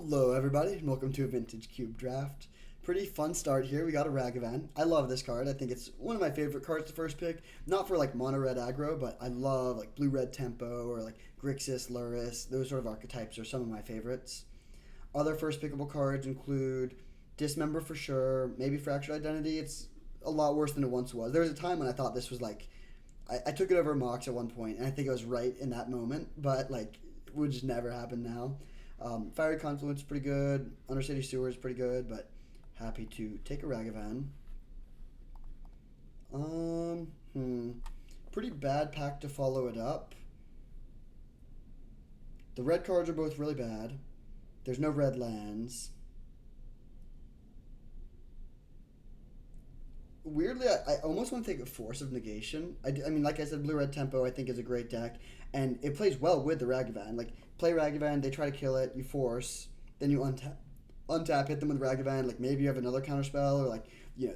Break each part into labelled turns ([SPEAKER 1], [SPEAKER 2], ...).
[SPEAKER 1] Hello, everybody, and welcome to a Vintage Cube Draft. Pretty fun start here. We got a Ragavan. I love this card. I think it's one of my favorite cards to first pick. Not for like mono red aggro, but I love like blue red tempo or like Grixis, Luris. Those sort of archetypes are some of my favorites. Other first pickable cards include Dismember for sure, maybe Fractured Identity. It's a lot worse than it once was. There was a time when I thought this was like I took it over Mox at one point, and I think I was right in that moment, but like it would just never happen now. Fiery Confluence is pretty good. Undercity Sewer is pretty good, but happy to take a Ragavan. Um, hmm. Pretty bad pack to follow it up. The red cards are both really bad. There's no red lands. Weirdly, I almost want to take a Force of Negation. I mean, like I said, blue red tempo I think is a great deck, and it plays well with the Ragavan. Like play Ragavan, they try to kill it, you force, then you untap, hit them with Ragavan. Like maybe you have another counterspell, or like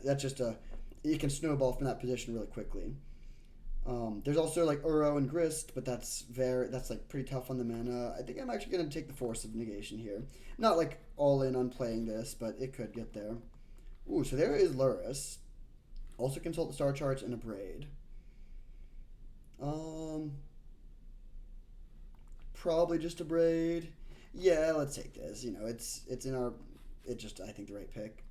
[SPEAKER 1] that's just a you can snowball from that position really quickly. There's also like Uro and Grist, but that's like pretty tough on the mana. I think I'm actually gonna take the Force of Negation here. Not like all in on playing this, but it could get there. Ooh, so there is Luris. Also consult the star charts and a braid. Probably just a braid. Yeah, let's take this. It's in our. It's just I think the right pick.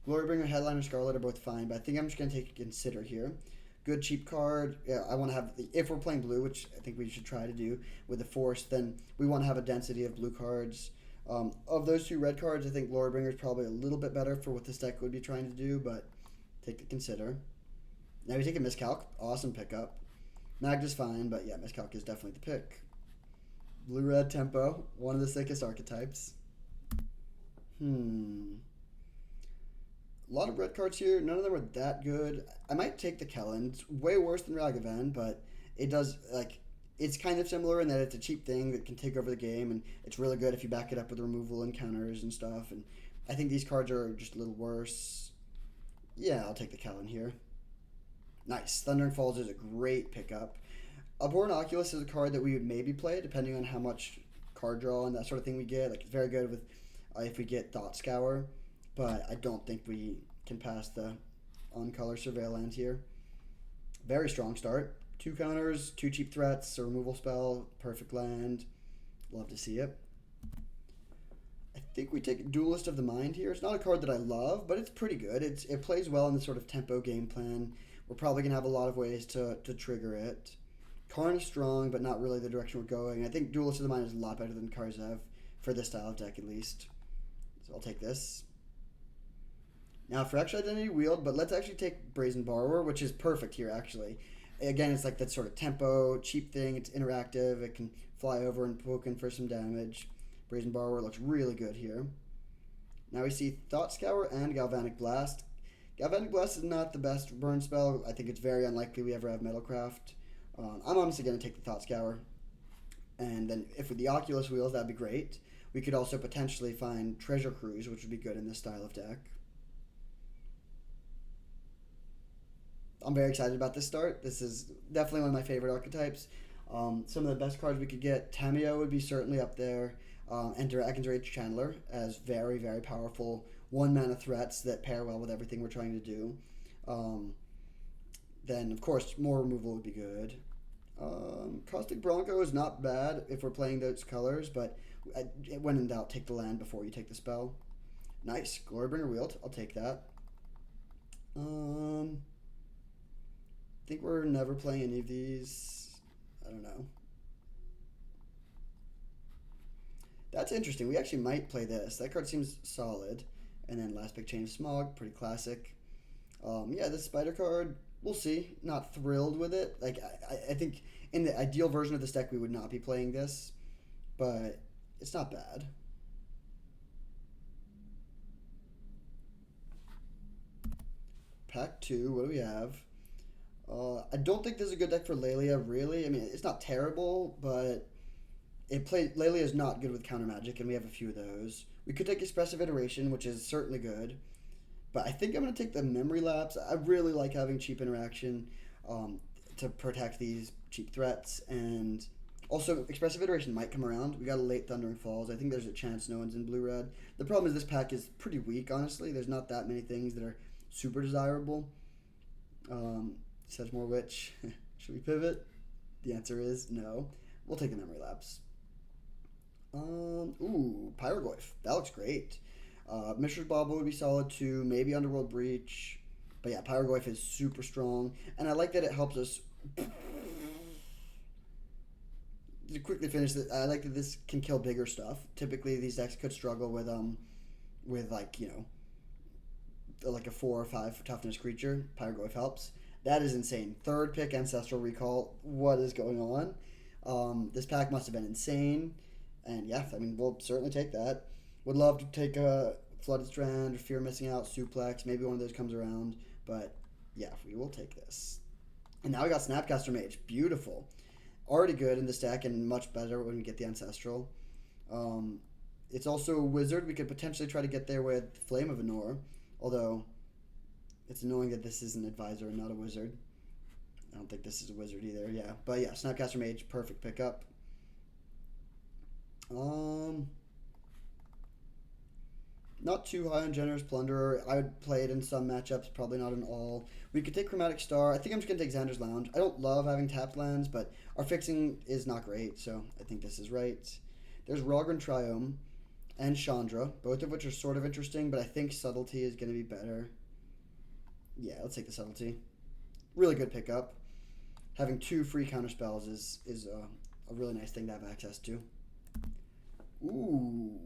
[SPEAKER 1] Glorybringer, Headliner, Scarlet are both fine, but I think I'm just gonna take a Consider here. Good cheap card. Yeah, I want to have if we're playing blue, which I think we should try to do with the Force. Then we want to have a density of blue cards. Of those two red cards, I think Glorybringer is probably a little bit better for what this deck would be trying to do, but take the Consider. Now we take a Miscalc. Awesome pickup. Magda's fine, but yeah, Miscalc is definitely the pick. Blue-red tempo, one of the sickest archetypes. A lot of red cards here. None of them are that good. I might take the Kellen. It's way worse than Ragavan, but it does, it's kind of similar in that it's a cheap thing that can take over the game, and it's really good if you back it up with removal and counters and stuff, and I think these cards are just a little worse. Yeah, I'll take the Kellen here. Nice. Thundering Falls is a great pickup. Abhorrent Oculus is a card that we would maybe play depending on how much card draw and that sort of thing we get. Like it's very good with if we get Thought Scour, but I don't think we can pass the on-color Surveillance here. Very strong start. 2 counters, 2 cheap threats, a removal spell, perfect land. Love to see it. I think we take Duelist of the Mind here. It's not a card that I love, but it's pretty good. It plays well in the sort of tempo game plan. We're probably going to have a lot of ways to trigger it. Karn is strong, but not really the direction we're going. I think Duelist of the Mind is a lot better than Karzev for this style of deck, at least. So I'll take this. Now, Fractured Identity Wield, but let's actually take Brazen Borrower, which is perfect here, actually. Again, it's like that sort of tempo, cheap thing. It's interactive. It can fly over and poke in for some damage. Brazen Borrower looks really good here. Now we see Thought Scour and Galvanic Blast. Galvanic Blast is not the best burn spell. I think it's very unlikely we ever have Metalcraft. I'm honestly going to take the Thought Scour. And then if with the Oculus Wheels, that'd be great. We could also potentially find Treasure Cruise, which would be good in this style of deck. I'm very excited about this start. This is definitely one of my favorite archetypes. Some of the best cards we could get, Tameo would be certainly up there. And Dragon's Rage Chandler as very, very powerful 1-mana threats that pair well with everything we're trying to do. Then, of course, more removal would be good. Caustic Bronco is not bad if we're playing those colors, but when in doubt, take the land before you take the spell. Nice. Glorybringer Wield. I'll take that. I think we're never playing any of these. I don't know. That's interesting. We actually might play this. That card seems solid. And then Last Big Chain of Smog, pretty classic. Yeah, this Spider card, we'll see. Not thrilled with it. Like I think in the ideal version of this deck, we would not be playing this, but it's not bad. Pack 2, what do we have? I don't think this is a good deck for Lelia, really. I mean, it's not terrible, but Lelia is not good with counter magic, and we have a few of those. We could take Expressive Iteration, which is certainly good, but I think I'm going to take the Memory Lapse. I really like having cheap interaction to protect these cheap threats, and Also, Expressive Iteration might come around. We got a late Thundering Falls. I think there's a chance no one's in blue-red. The problem is this pack is pretty weak, honestly. There's not that many things that are super desirable. Sedgemoor Witch. Should we pivot? The answer is no. We'll take the Memory Lapse. Pyrogoyf. That looks great. Mishra's Bauble would be solid too. Maybe Underworld Breach. But yeah, Pyrogoyf is super strong. And I like that it helps us... To quickly finish this, I like that this can kill bigger stuff. Typically, these decks could struggle with like, you know, like a 4 or 5 toughness creature. Pyrogoyf helps. That is insane. Third pick, Ancestral Recall. What is going on? This pack must have been insane. And yeah, I mean, we'll certainly take that. Would love to take a Flooded Strand or Fear of Missing Out, Suplex. Maybe one of those comes around. But yeah, we will take this. And now we got Snapcaster Mage. Beautiful. Already good in this deck and much better when we get the Ancestral. It's also a Wizard. We could potentially try to get there with Flame of Anor. Although, it's annoying that this is an Advisor and not a Wizard. I don't think this is a Wizard either, yeah. But yeah, Snapcaster Mage, perfect pickup. Not too high on Generous Plunderer. I would play it in some matchups, probably not in all. We could take Chromatic Star. I think I'm just going to take Xander's Lounge. I don't love having tapped lands, but our fixing is not great, so I think this is right. There's Rogran Triome and Chandra, both of which are sort of interesting, but I think Subtlety is going to be better. Yeah, let's take the Subtlety. Really good pickup. Having 2 free counterspells is a really nice thing to have access to. Ooh.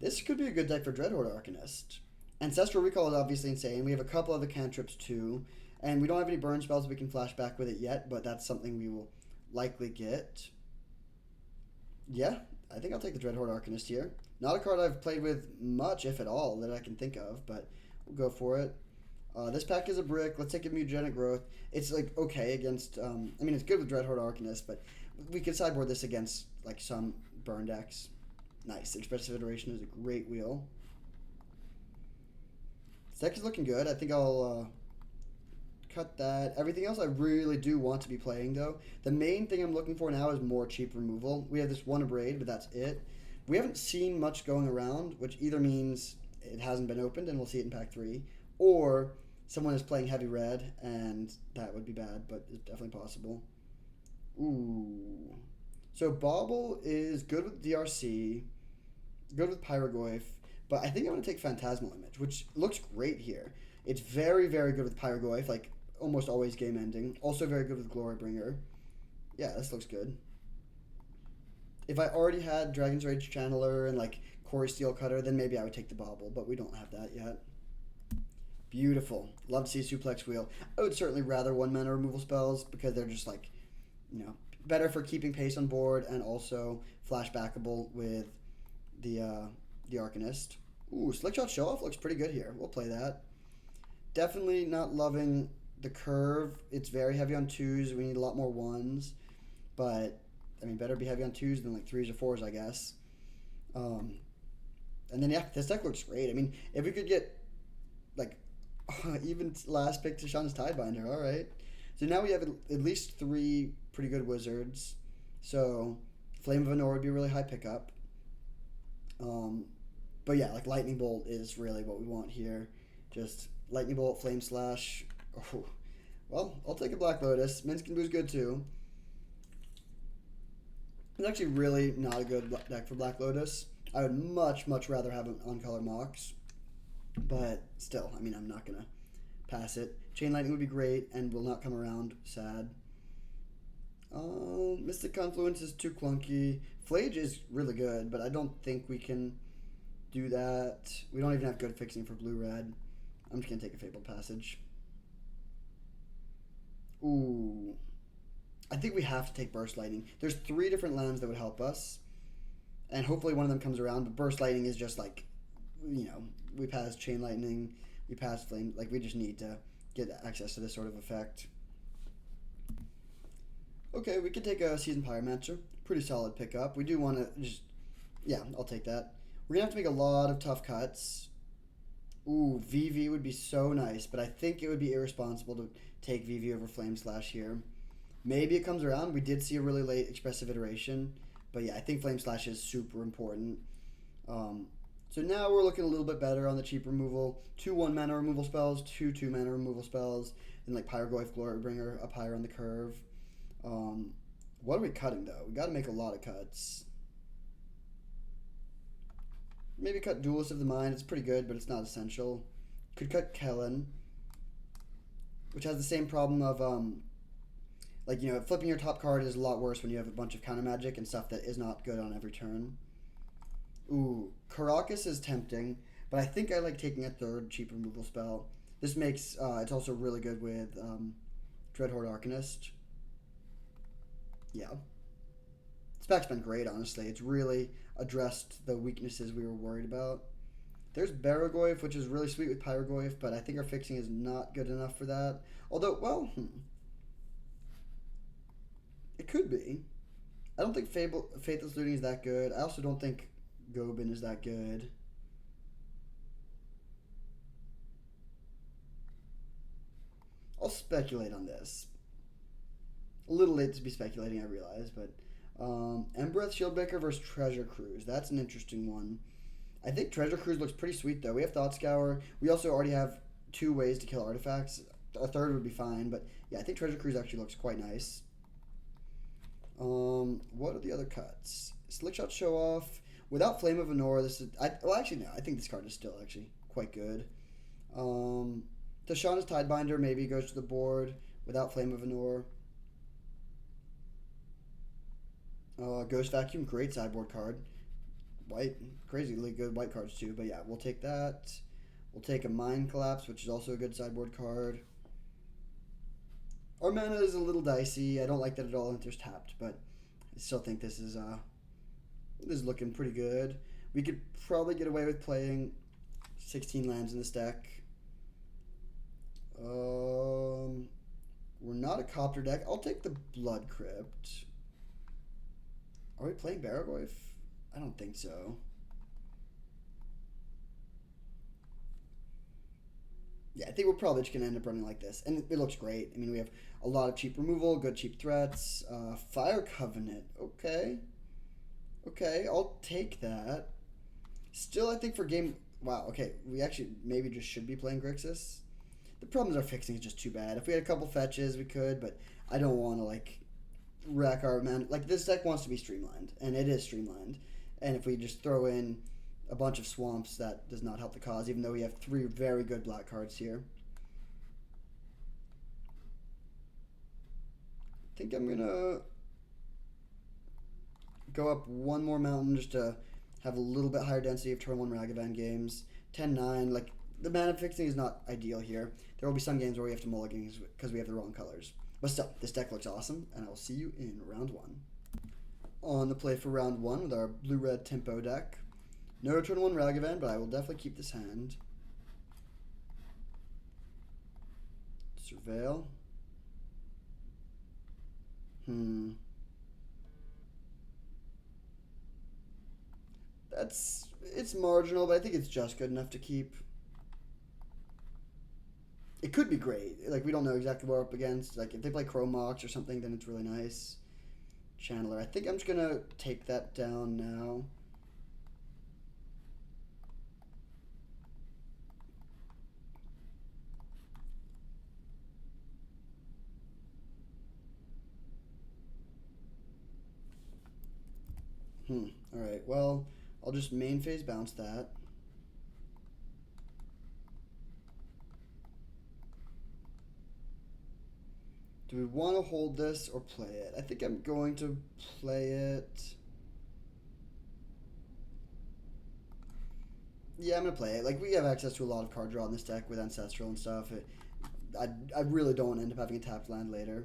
[SPEAKER 1] This could be a good deck for Dreadhorde Arcanist. Ancestral Recall is obviously insane. We have a couple other cantrips too. And we don't have any burn spells we can flash back with it yet, but that's something we will likely get. Yeah, I think I'll take the Dreadhorde Arcanist here. Not a card I've played with much, if at all, that I can think of, but we'll go for it. This pack is a brick. Let's take a Mutagenic Growth. It's like okay against, I mean, it's good with Dreadhorde Arcanist, but we could sideboard this against like some burn decks. Nice. Expressive Iteration is a great wheel. This deck is looking good. I think I'll cut that. Everything else I really do want to be playing, though. The main thing I'm looking for now is more cheap removal. We have this one Abrade, but that's it. We haven't seen much going around, which either means it hasn't been opened and we'll see it in pack 3, or someone is playing heavy red, and that would be bad, but it's definitely possible. Ooh. So Bauble is good with DRC, good with Pyrogoyf, but I think I'm going to take Phantasmal Image, which looks great here. It's very, very good with Pyrogoyf, like almost always game ending. Also very good with Glorybringer. Yeah, this looks good. If I already had Dragon's Rage Channeler and like Quarry Steel Cutter, then maybe I would take the Bauble, but we don't have that yet. Beautiful. Love to see a Suplex Wheel. I would certainly rather 1-mana removal spells because they're just like, you know, better for keeping pace on board and also flashbackable with the Arcanist. Ooh, Slickshot Show Off looks pretty good here. We'll play that. Definitely not loving the curve. It's very heavy on 2s. We need a lot more 1s. But, I mean, better be heavy on 2s than like 3s or 4s, I guess. And then, yeah, this deck looks great. I mean, if we could get, like, even last pick to Sean's Tidebinder, all right. So now we have at least 3 pretty good wizards. So Flame of Anor would be a really high pickup. But yeah, like Lightning Bolt is really what we want here. Just Lightning Bolt, Flame Slash. Oh, well, I'll take a Black Lotus. Minskin Boo's good too. It's actually really not a good deck for Black Lotus. I would much, much rather have an On-Color Mox. But still, I mean, I'm not going to pass it. Chain Lightning would be great and will not come around. Sad. Mystic Confluence is too clunky. Flage is really good, but I don't think we can do that. We don't even have good fixing for blue-red. I'm just going to take a Fabled Passage. Ooh. I think we have to take Burst Lightning. There's 3 different lands that would help us, and hopefully one of them comes around, but Burst Lightning is just like, you know, we passed Chain Lightning, we passed Flame. Like, we just need to get access to this sort of effect. Okay, we could take a Seasoned Pyromancer. Pretty solid pickup. We do want to just... Yeah, I'll take that. We're going to have to make a lot of tough cuts. Ooh, VV would be so nice, but I think it would be irresponsible to take VV over Flame Slash here. Maybe it comes around. We did see a really late expressive iteration, but yeah, I think Flame Slash is super important. Um, so now we're looking a little bit better on the cheap removal. Two 1 mana removal spells, two 2 mana removal spells, and like Pyrogoyf Glorybringer up higher on the curve. Um, what are we cutting though? We got to make a lot of cuts. Maybe cut Duelist of the Mind. It's pretty good, but it's not essential. Could cut Kellen, which has the same problem of like flipping your top card is a lot worse when you have a bunch of counter magic and stuff that is not good on every turn. Ooh, Karakas is tempting, but I think I like taking a third cheap removal spell. This makes it's also really good with Dreadhorde Arcanist. Yeah, this pack's been great. Honestly, it's really addressed the weaknesses we were worried about. There's Baragoyf, which is really sweet with Pyrogoyf, but I think our fixing is not good enough for that. Although, well, it could be. I don't think Faithless Looting is that good. I also don't think Gobin is that good. I'll speculate on this. A little late to be speculating, I realize, but Embereth Shieldbreaker versus Treasure Cruise. That's an interesting one. I think Treasure Cruise looks pretty sweet, though. We have Thought Scour. We also already have 2 ways to kill artifacts. A third would be fine, but yeah, I think Treasure Cruise actually looks quite nice. What are the other cuts? Slickshot Show Off. Without Flame of Anor, this is... well, actually, no. I think this card is still actually quite good. Tashana's Tidebinder maybe goes to the board without Flame of Anor. Ghost Vacuum, great sideboard card. White, crazily good white cards too, but yeah, we'll take that. We'll take a Mind Collapse, which is also a good sideboard card. Our mana is a little dicey. I don't like that it all enters tapped, but I still think this is looking pretty good. We could probably get away with playing 16 lands in this deck. We're not a Copter deck. I'll take the Blood Crypt. Are we playing Baragoyf? I don't think so. Yeah, I think we're probably just going to end up running like this. And it looks great. I mean, we have a lot of cheap removal, good cheap threats. Fire Covenant. Okay. Okay, I'll take that. Still, I think for game... Wow, okay. We actually maybe just should be playing Grixis. The problem is our fixing is just too bad. If we had a couple fetches, we could, but I don't want to, like, wreck our man. Like, this deck wants to be streamlined, and it is streamlined. And if we just throw in a bunch of swamps, that does not help the cause, even though we have 3 very good black cards here. I think I'm going to go up 1 more mountain just to have a little bit higher density of turn 1 Ragavan games. 10-9, like, the mana fixing is not ideal here. There will be some games where we have to mulligan because we have the wrong colors. But still, this deck looks awesome, and I will see you in round 1. On the play for round 1 with our blue-red tempo deck. No turn 1 Ragavan, but I will definitely keep this hand. Surveil. It's marginal, but I think it's just good enough to keep. It could be great. Like, we don't know exactly what we're up against. Like, if they play Chrome Mox or something, then it's really nice. Channeler. I think I'm just going to take that down now. Alright, well, I'll just main phase bounce that. Do we want to hold this or play it? I think I'm going to play it. Yeah, I'm going to play it. Like, we have access to a lot of card draw in this deck with Ancestral and stuff. I really don't want to end up having a tapped land later.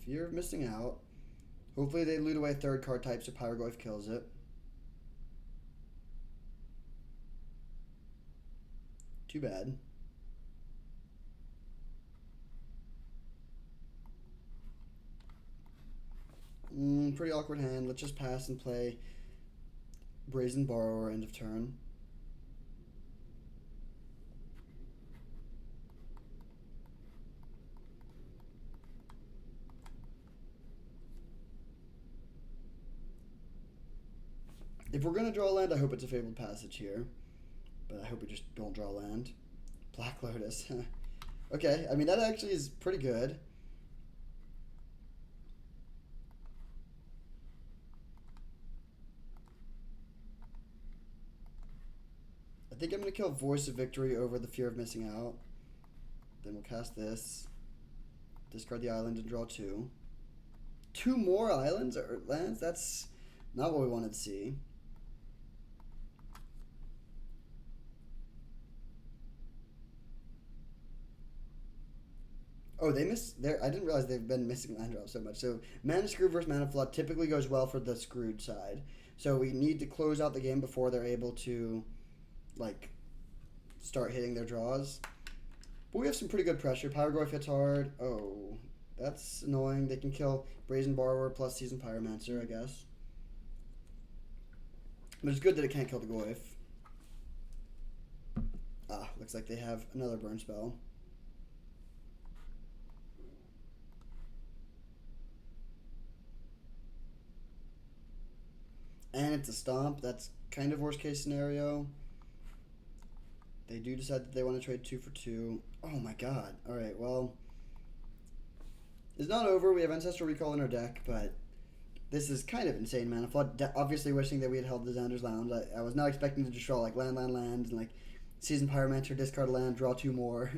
[SPEAKER 1] Fear of missing out. Hopefully they loot away 3rd card type so Pyrogoyf kills it. Too bad. Pretty awkward hand. Let's just pass and play Brazen Borrower end of turn. If we're gonna draw land, I hope it's a Fabled Passage here. But I hope we just don't draw land. Black Lotus. Okay, I mean, that actually is pretty good. I think I'm going to kill Voice of Victory over the Fear of Missing Out. Then we'll cast this. Discard the island and draw two. Two more islands or lands? That's not what we wanted to see. Oh, they missed there. I didn't realize they've been missing land drops so much. So Mana Screw versus Mana Flood typically goes well for the screwed side. So we need to close out the game before they're able to, like, start hitting their draws. But we have some pretty good pressure. Pyrogoyf hits hard. Oh, that's annoying. They can kill Brazen Borrower plus Seasoned Pyromancer, I guess. But it's good that it can't kill the Goyf. Ah, looks like they have another burn spell. And it's a stomp. That's kind of worst case scenario. They do decide that they want to trade 2 for 2. Oh my god. Alright, well. It's not over. We have Ancestral Recall in our deck, but this is kind of insane, man. Obviously wishing that we had held the Xander's Lounge. I was not expecting to just draw like land, and like Seasoned Pyromancer, discard a land, draw 2 more.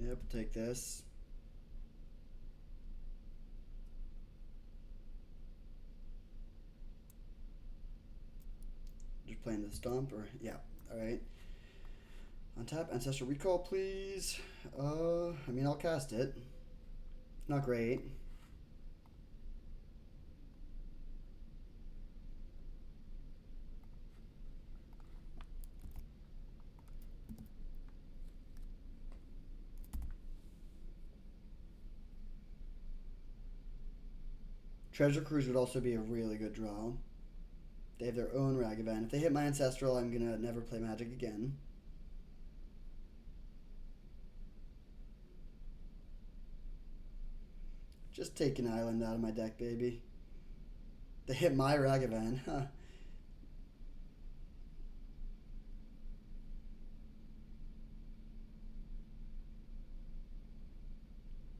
[SPEAKER 1] Yep, take this. Just playing the stomp, or yeah, all right. Untap Ancestral Recall, please. I mean, I'll cast it. Not great. Treasure Cruise would also be a really good draw. They have their own Ragavan. If they hit my Ancestral, I'm gonna never play Magic again. Just take an island out of my deck, baby. They hit my Ragavan, huh?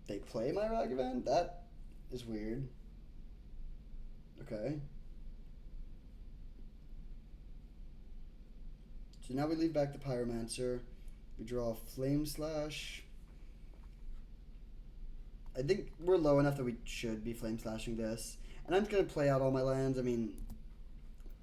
[SPEAKER 1] They play my Ragavan? That is weird. Okay. So now we leave back the Pyromancer. We draw Flame Slash. I think we're low enough that we should be Flame Slashing this. And I'm just going to play out all my lands. I mean,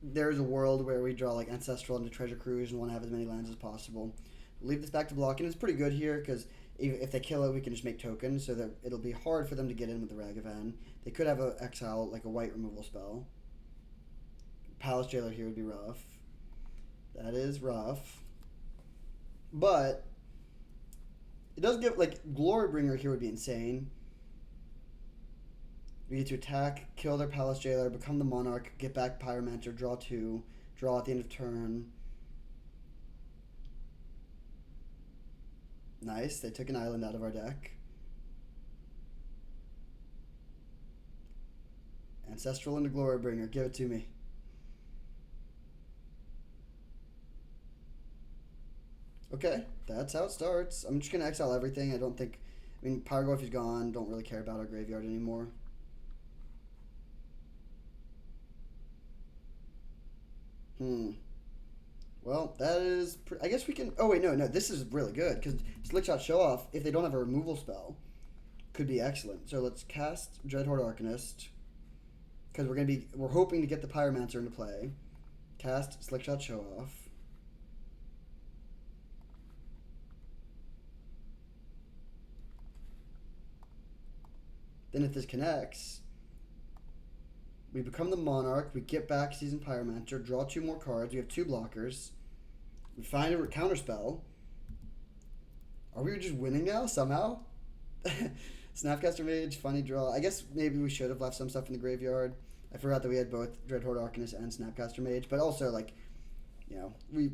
[SPEAKER 1] there's a world where we draw like Ancestral into Treasure Cruise and want to have as many lands as possible. Leave this back to block, and it's pretty good here because if they kill it, we can just make tokens, so that it'll be hard for them to get in with the Ragavan. They could have a exile, like a white removal spell. Palace Jailer here would be rough. That is rough. But it does get, like, Glorybringer here would be insane. We get to attack, kill their Palace Jailer, become the Monarch, get back Pyromancer, draw 2, draw at the end of turn. Nice, they took an island out of our deck. Ancestral into Glorybringer, give it to me. Okay, that's how it starts. I'm just going to exile everything. I don't think... I mean, Pyrogoyf is gone. Don't really care about our graveyard anymore. Well, that is... I guess we can... Oh, wait, no. This is really good, because Slickshot Show Off, if they don't have a removal spell, could be excellent. So let's cast Dreadhorde Arcanist, because we're hoping to get the Pyromancer into play. Cast Slickshot Show Off. Then if this connects, we become the Monarch, we get back Seasoned Pyromancer, draw 2 more cards, we have 2 blockers, we find a counterspell. Are we just winning now, somehow? Snapcaster Mage, funny draw. I guess maybe we should have left some stuff in the graveyard. I forgot that we had both Dreadhorde Arcanist and Snapcaster Mage, but also, like, you know, we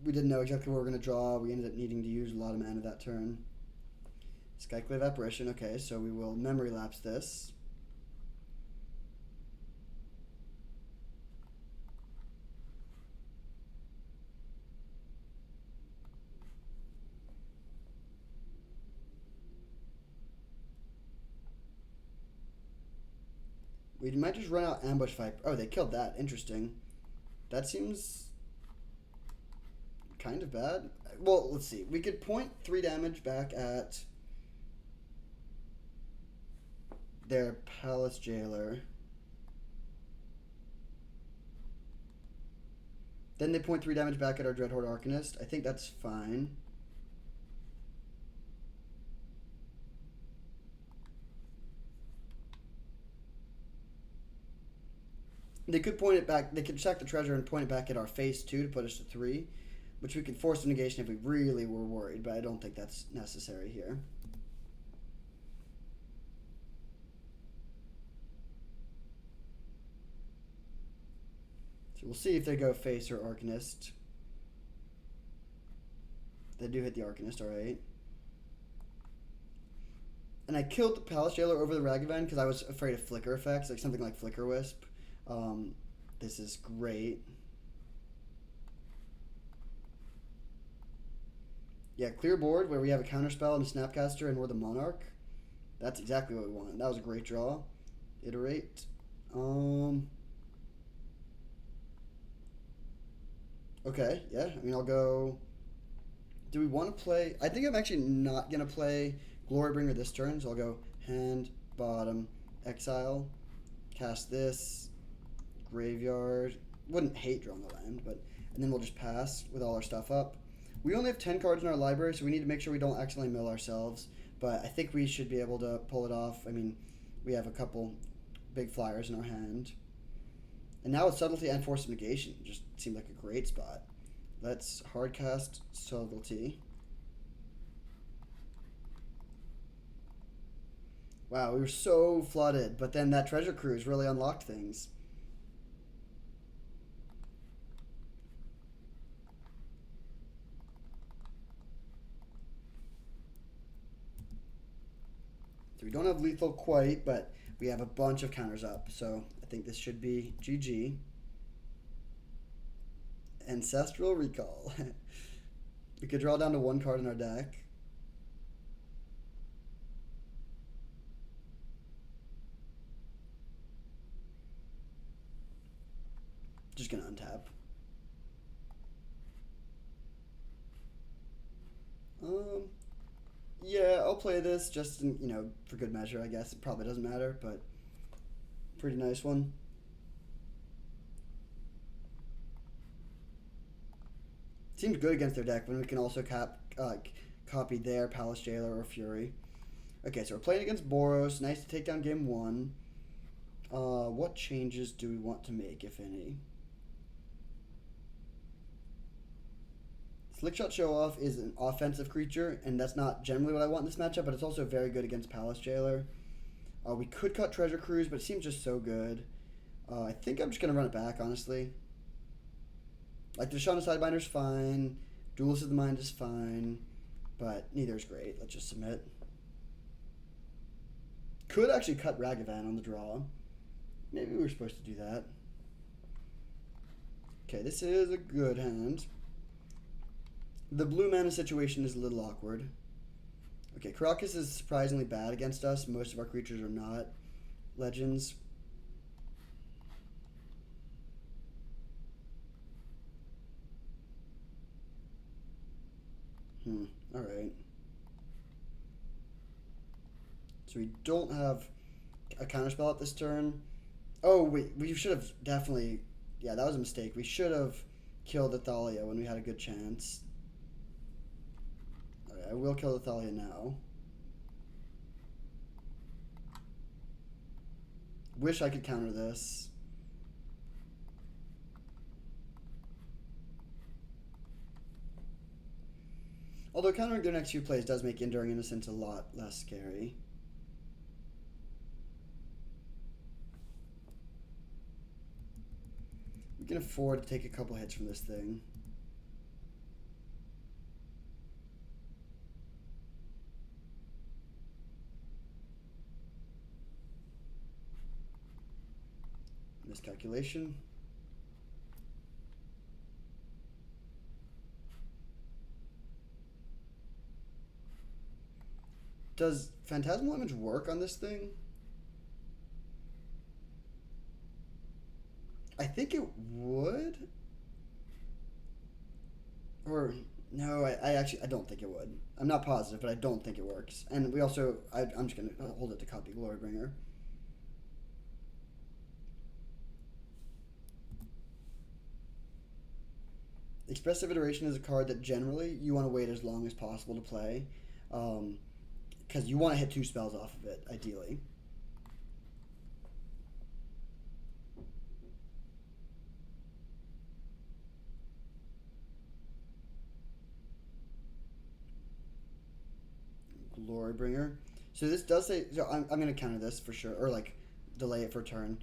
[SPEAKER 1] didn't know exactly what we were going to draw. We ended up needing to use a lot of mana that turn. Skyclave Apparition. Okay, so we will memory lapse this. We might just run out Ambush Viper. Oh, they killed that. Interesting. That seems kind of bad. Well, let's see. We could point 3 damage back at their Palace Jailer. Then they point 3 damage back at our Dreadhorde Arcanist. I think that's fine. They could point it back. They could check the treasure and point it back at our face too to put us to 3, which we could force a negation if we really were worried. But I don't think that's necessary here. So we'll see if they go face or Arcanist. They do hit the Arcanist, alright. And I killed the Palace Jailer over the Ragavan because I was afraid of flicker effects, like something like Flicker Wisp. This is great. Yeah, clear board where we have a counterspell and a Snapcaster and we're the Monarch. That's exactly what we want. That was a great draw. Iterate. Okay, yeah. I mean, I'll go... Do we want to play... I think I'm actually not going to play Glorybringer this turn, so I'll go hand, bottom, exile, cast this, graveyard. Wouldn't hate drawing a land, but... And then we'll just pass with all our stuff up. We only have 10 cards in our library, so we need to make sure we don't accidentally mill ourselves. But I think we should be able to pull it off. I mean, we have a couple big flyers in our hand. And now with Subtlety and Force of Negation, just seemed like a great spot. Let's hardcast Subtlety. Wow, we were so flooded, but then that Treasure Cruise really unlocked things. So we don't have lethal quite, but we have a bunch of counters up, so I think this should be GG. Ancestral Recall. We could draw down to 1 card in our deck. Just gonna untap. Yeah, I'll play this just in, for good measure, I guess. It probably doesn't matter, but pretty nice one. Seems good against their deck when we can also copy their Palace Jailer or Fury. Okay, so we're playing against Boros. Nice to take down game 1. What changes do we want to make, if any? Slickshot Show Off is an offensive creature, and that's not generally what I want in this matchup, but it's also very good against Palace Jailer. We could cut Treasure Cruise, but it seems just so good. I think I'm just going to run it back, honestly. Like, the Shauna Sidebinder is fine. Duelist of the Mind is fine. But neither is great. Let's just submit. Could actually cut Ragavan on the draw. Maybe we were supposed to do that. Okay, this is a good hand. The blue mana situation is a little awkward. Okay, Karakas is surprisingly bad against us. Most of our creatures are not legends. Alright. So we don't have a counterspell at this turn. Oh, wait, we should have definitely... Yeah, that was a mistake. We should have killed Athalia when we had a good chance. Alright, I will kill Athalia now. Wish I could counter this. Although countering their next few plays does make Enduring Innocence a lot less scary. We can afford to take a couple hits from this thing. Miscalculation. Does Phantasmal Image work on this thing? I think it would. Or no, I actually I don't think it would. I'm not positive, but I don't think it works. And we also I'm just gonna hold it to copy Glorybringer. Expressive Iteration is a card that generally you want to wait as long as possible to play, because you want to hit 2 spells off of it, ideally. Glorybringer. So this does say. So I'm going to counter this for sure, or like delay it for a turn.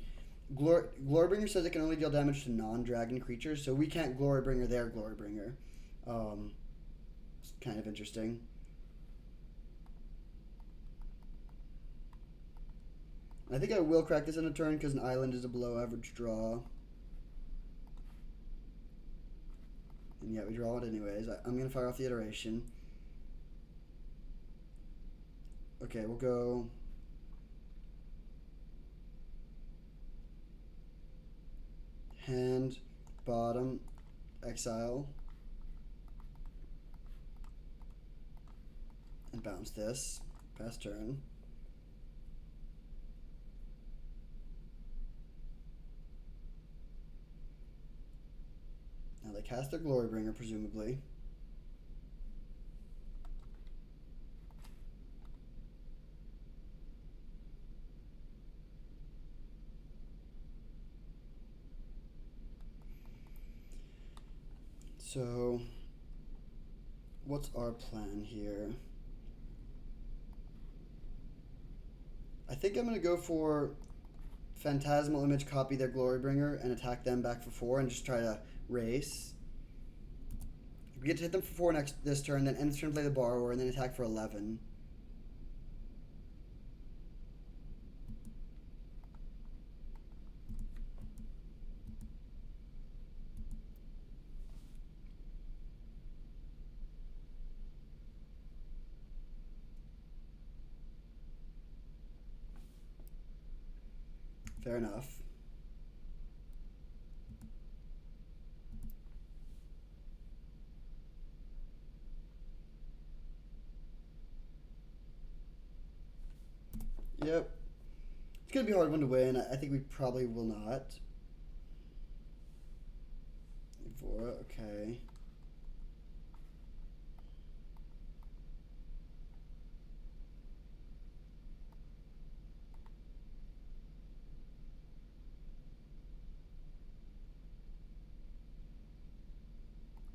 [SPEAKER 1] Glorybringer says it can only deal damage to non-dragon creatures, so we can't Glorybringer their Glorybringer. It's kind of interesting. I think I will crack this in a turn because an island is a below average draw. And yeah, we draw it anyways. I'm going to fire off the iteration. Okay, we'll go... Hand, bottom, exile, and bounce this. Pass turn. Now they cast their Glorybringer, presumably. So, what's our plan here? I think I'm going to go for Phantasmal Image, copy their Glorybringer, and attack them back for 4 and just try to race. We get to hit them for 4 this turn, then end this turn play the Borrower, and then attack for 11. Fair enough. Yep. It's going to be a hard one to win. I think we probably will not. Evora, okay.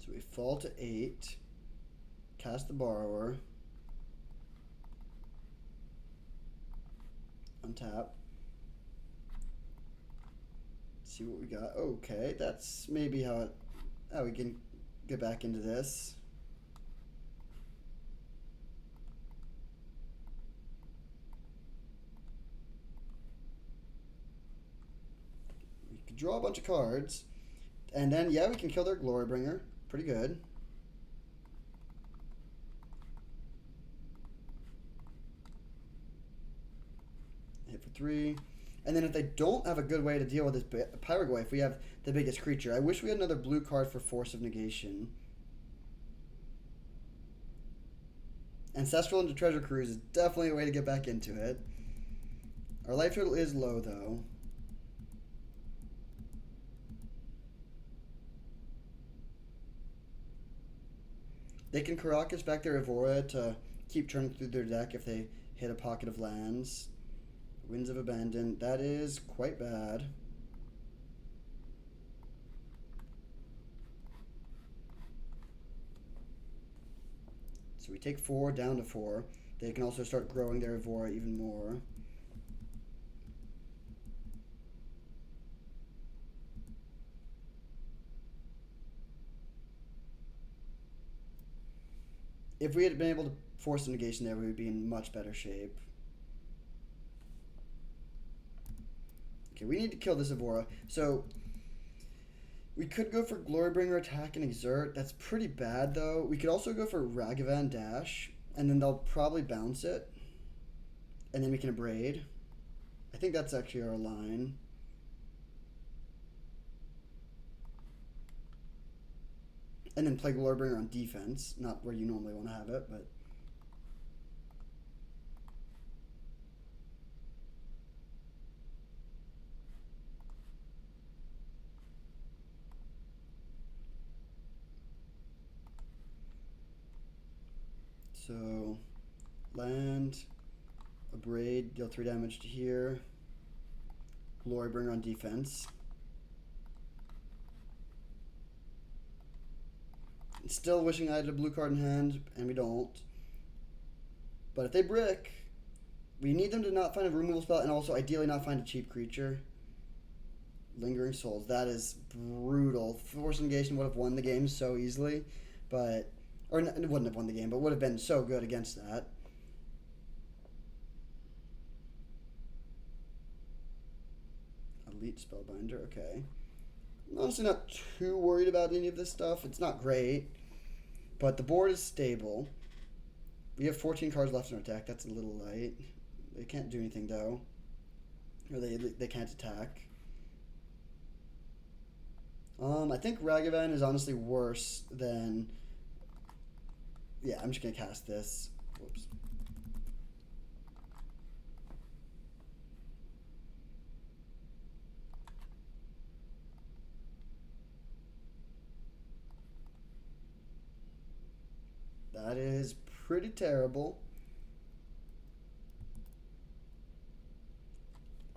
[SPEAKER 1] So we fall to 8. Cast the Borrower. Untap. See what we got. Okay, that's maybe how we can get back into this. We could draw a bunch of cards, and then yeah, we can kill their Glorybringer. Pretty good. Hit for 3. And then if they don't have a good way to deal with this Pyrogoy, if we have the biggest creature, I wish we had another blue card for Force of Negation. Ancestral into Treasure Cruise is definitely a way to get back into it. Our life total is low, though. They can Karakas back their Evora to keep turning through their deck if they hit a pocket of lands. Winds of Abandon. That is quite bad. So we take 4 down to 4. They can also start growing their Evora even more. If we had been able to force a negation there, we would be in much better shape. Okay, we need to kill this Evora. So we could go for Glorybringer attack and exert. That's pretty bad though. We could also go for Ragavan dash, and then they'll probably bounce it, and then we can abrade. I think that's actually our line. And then play Glorybringer on defense, not where you normally want to have it, but. So, land, abrade, deal 3 damage to here. Glorybringer on defense. Still wishing I had a blue card in hand, and we don't. But if they brick, we need them to not find a removal spell, and also ideally not find a cheap creature. Lingering Souls, that is brutal. Force Negation would have won the game so easily, but... Or it wouldn't have won the game, but would have been so good against that. Elite Spellbinder, okay. I'm honestly not too worried about any of this stuff. It's not great, but the board is stable. We have 14 cards left in our deck. That's a little light. They can't do anything, though. Or they can't attack. I think Ragavan is honestly worse than... Yeah, I'm just going to cast this. Whoops. That is pretty terrible.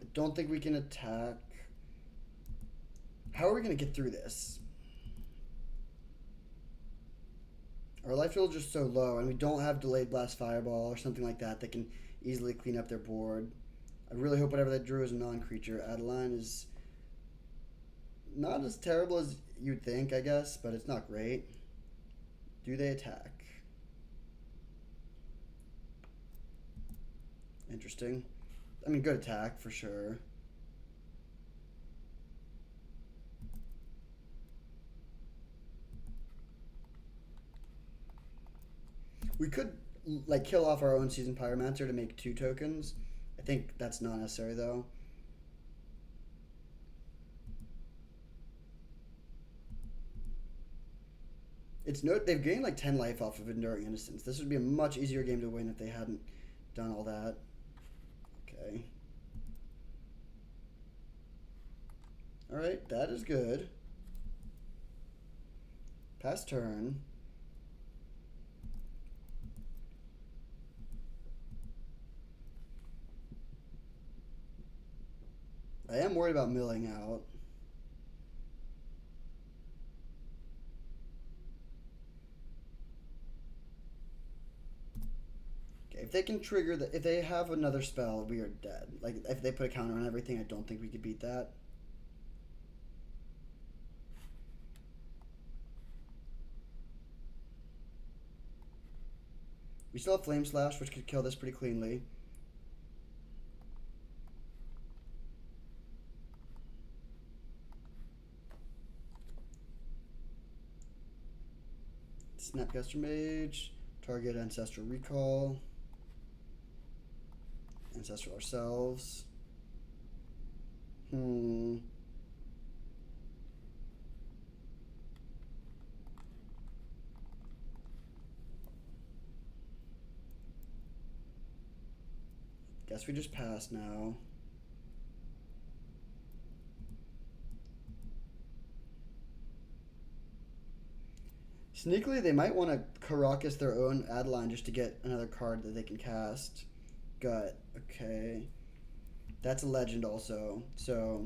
[SPEAKER 1] I don't think we can attack. How are we going to get through this? Our life total is just so low, and we don't have Delayed Blast Fireball or something like that that can easily clean up their board. I really hope whatever they drew is a non-creature. Adeline is not as terrible as you'd think, I guess, but it's not great. Do they attack? Interesting. I mean, good attack for sure. We could like kill off our own Seasoned Pyromancer to make 2 tokens. I think that's not necessary though. It's they've gained like 10 life off of Enduring Innocence. This would be a much easier game to win if they hadn't done all that. Okay. Alright, that is good. Pass turn. I am worried about milling out. Okay, if they can trigger the... If they have another spell, we are dead. Like, if they put a counter on everything, I don't think we could beat that. We still have Flame Slash, which could kill this pretty cleanly. Snapcaster Mage, target Ancestral Recall, Ancestral ourselves. Guess we just pass now. Sneakily, they might want to Karakas their own Adeline just to get another card that they can cast. Gut. Okay. That's a legend also, so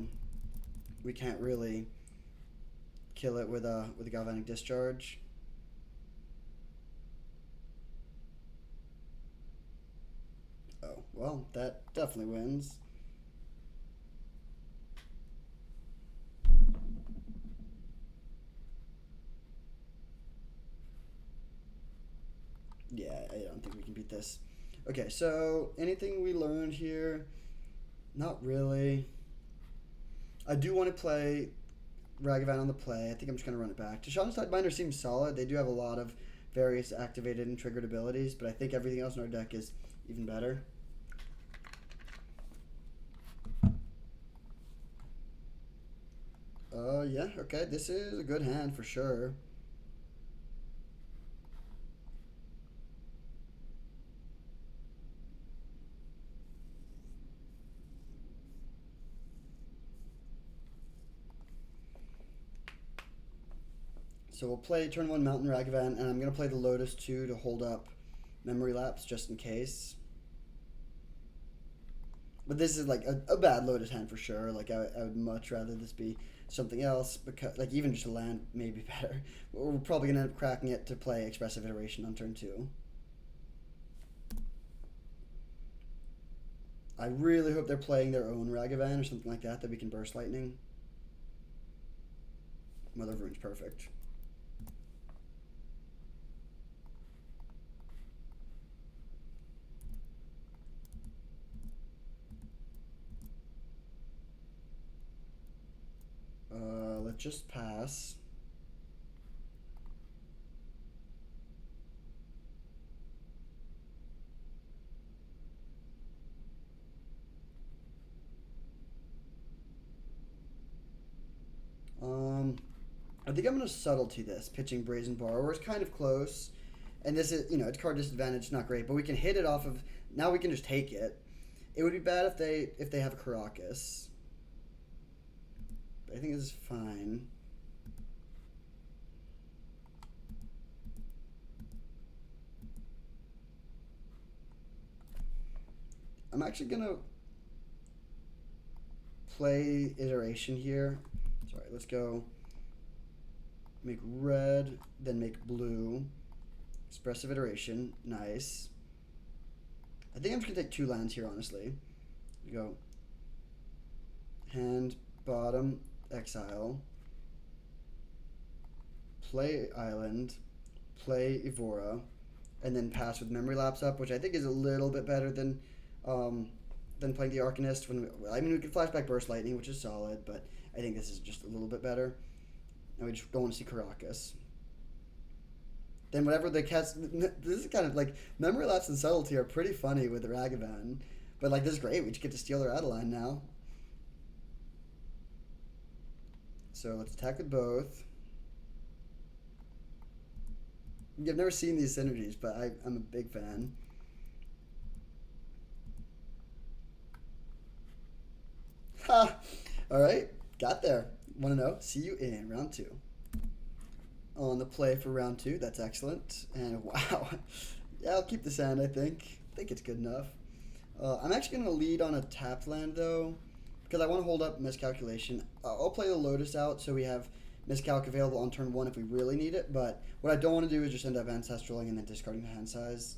[SPEAKER 1] we can't really kill it with a Galvanic Discharge. Oh, well, that definitely wins. Yeah, I don't think we can beat this. Okay, so anything we learned here? Not really. I do want to play Ragavan on the play. I think I'm just going to run it back. Tashawn's Sidebinder seems solid. They do have a lot of various activated and triggered abilities, but I think everything else in our deck is even better. Yeah, okay. This is a good hand for sure. So we'll play turn 1 Mountain Ragavan, and I'm going to play the Lotus 2 to hold up Memory Lapse just in case. But this is like a bad Lotus hand for sure. Like I would much rather this be something else, because like even just a land may be better. We're probably going to end up cracking it to play Expressive Iteration on turn 2. I really hope they're playing their own Ragavan or something like that we can Burst Lightning. Mother of Rune's perfect. Let's just pass. I think I'm going to subtlety this. Pitching Brazen Borrower is kind of close. And this is, it's card disadvantage, not great. But we can hit it off of, now we can just take it. It would be bad if they have a Caracas. But I think this is fine. I'm actually going to play Iteration here. Sorry, let's go make red, then make blue. Expressive Iteration, nice. I think I'm just going to take 2 lands here, honestly. We go hand, bottom, exile. Play Island, play Evora, and then pass with Memory Lapse up, which I think is a little bit better than playing the Arcanist. We could flashback Burst Lightning, which is solid, but I think this is just a little bit better. And we just don't want to see Caracas. Then whatever they catch, this is kind of like Memory Lapse and Subtlety are pretty funny with the Ragavan, but like this is great. We just get to steal their Adeline now. So let's attack with both. I've never seen these synergies, but I'm a big fan. Ha! Alright, got there. Want to know? See you in round 2. On the play for round 2, that's excellent. And wow. Yeah, I'll keep this hand, I think. I think it's good enough. I'm actually going to lead on a tapped land, though, because I want to hold up Miscalculation. I'll play the Lotus out so we have Miscalc available on turn 1 if we really need it, but what I don't want to do is just end up Ancestraling and then discarding the hand size.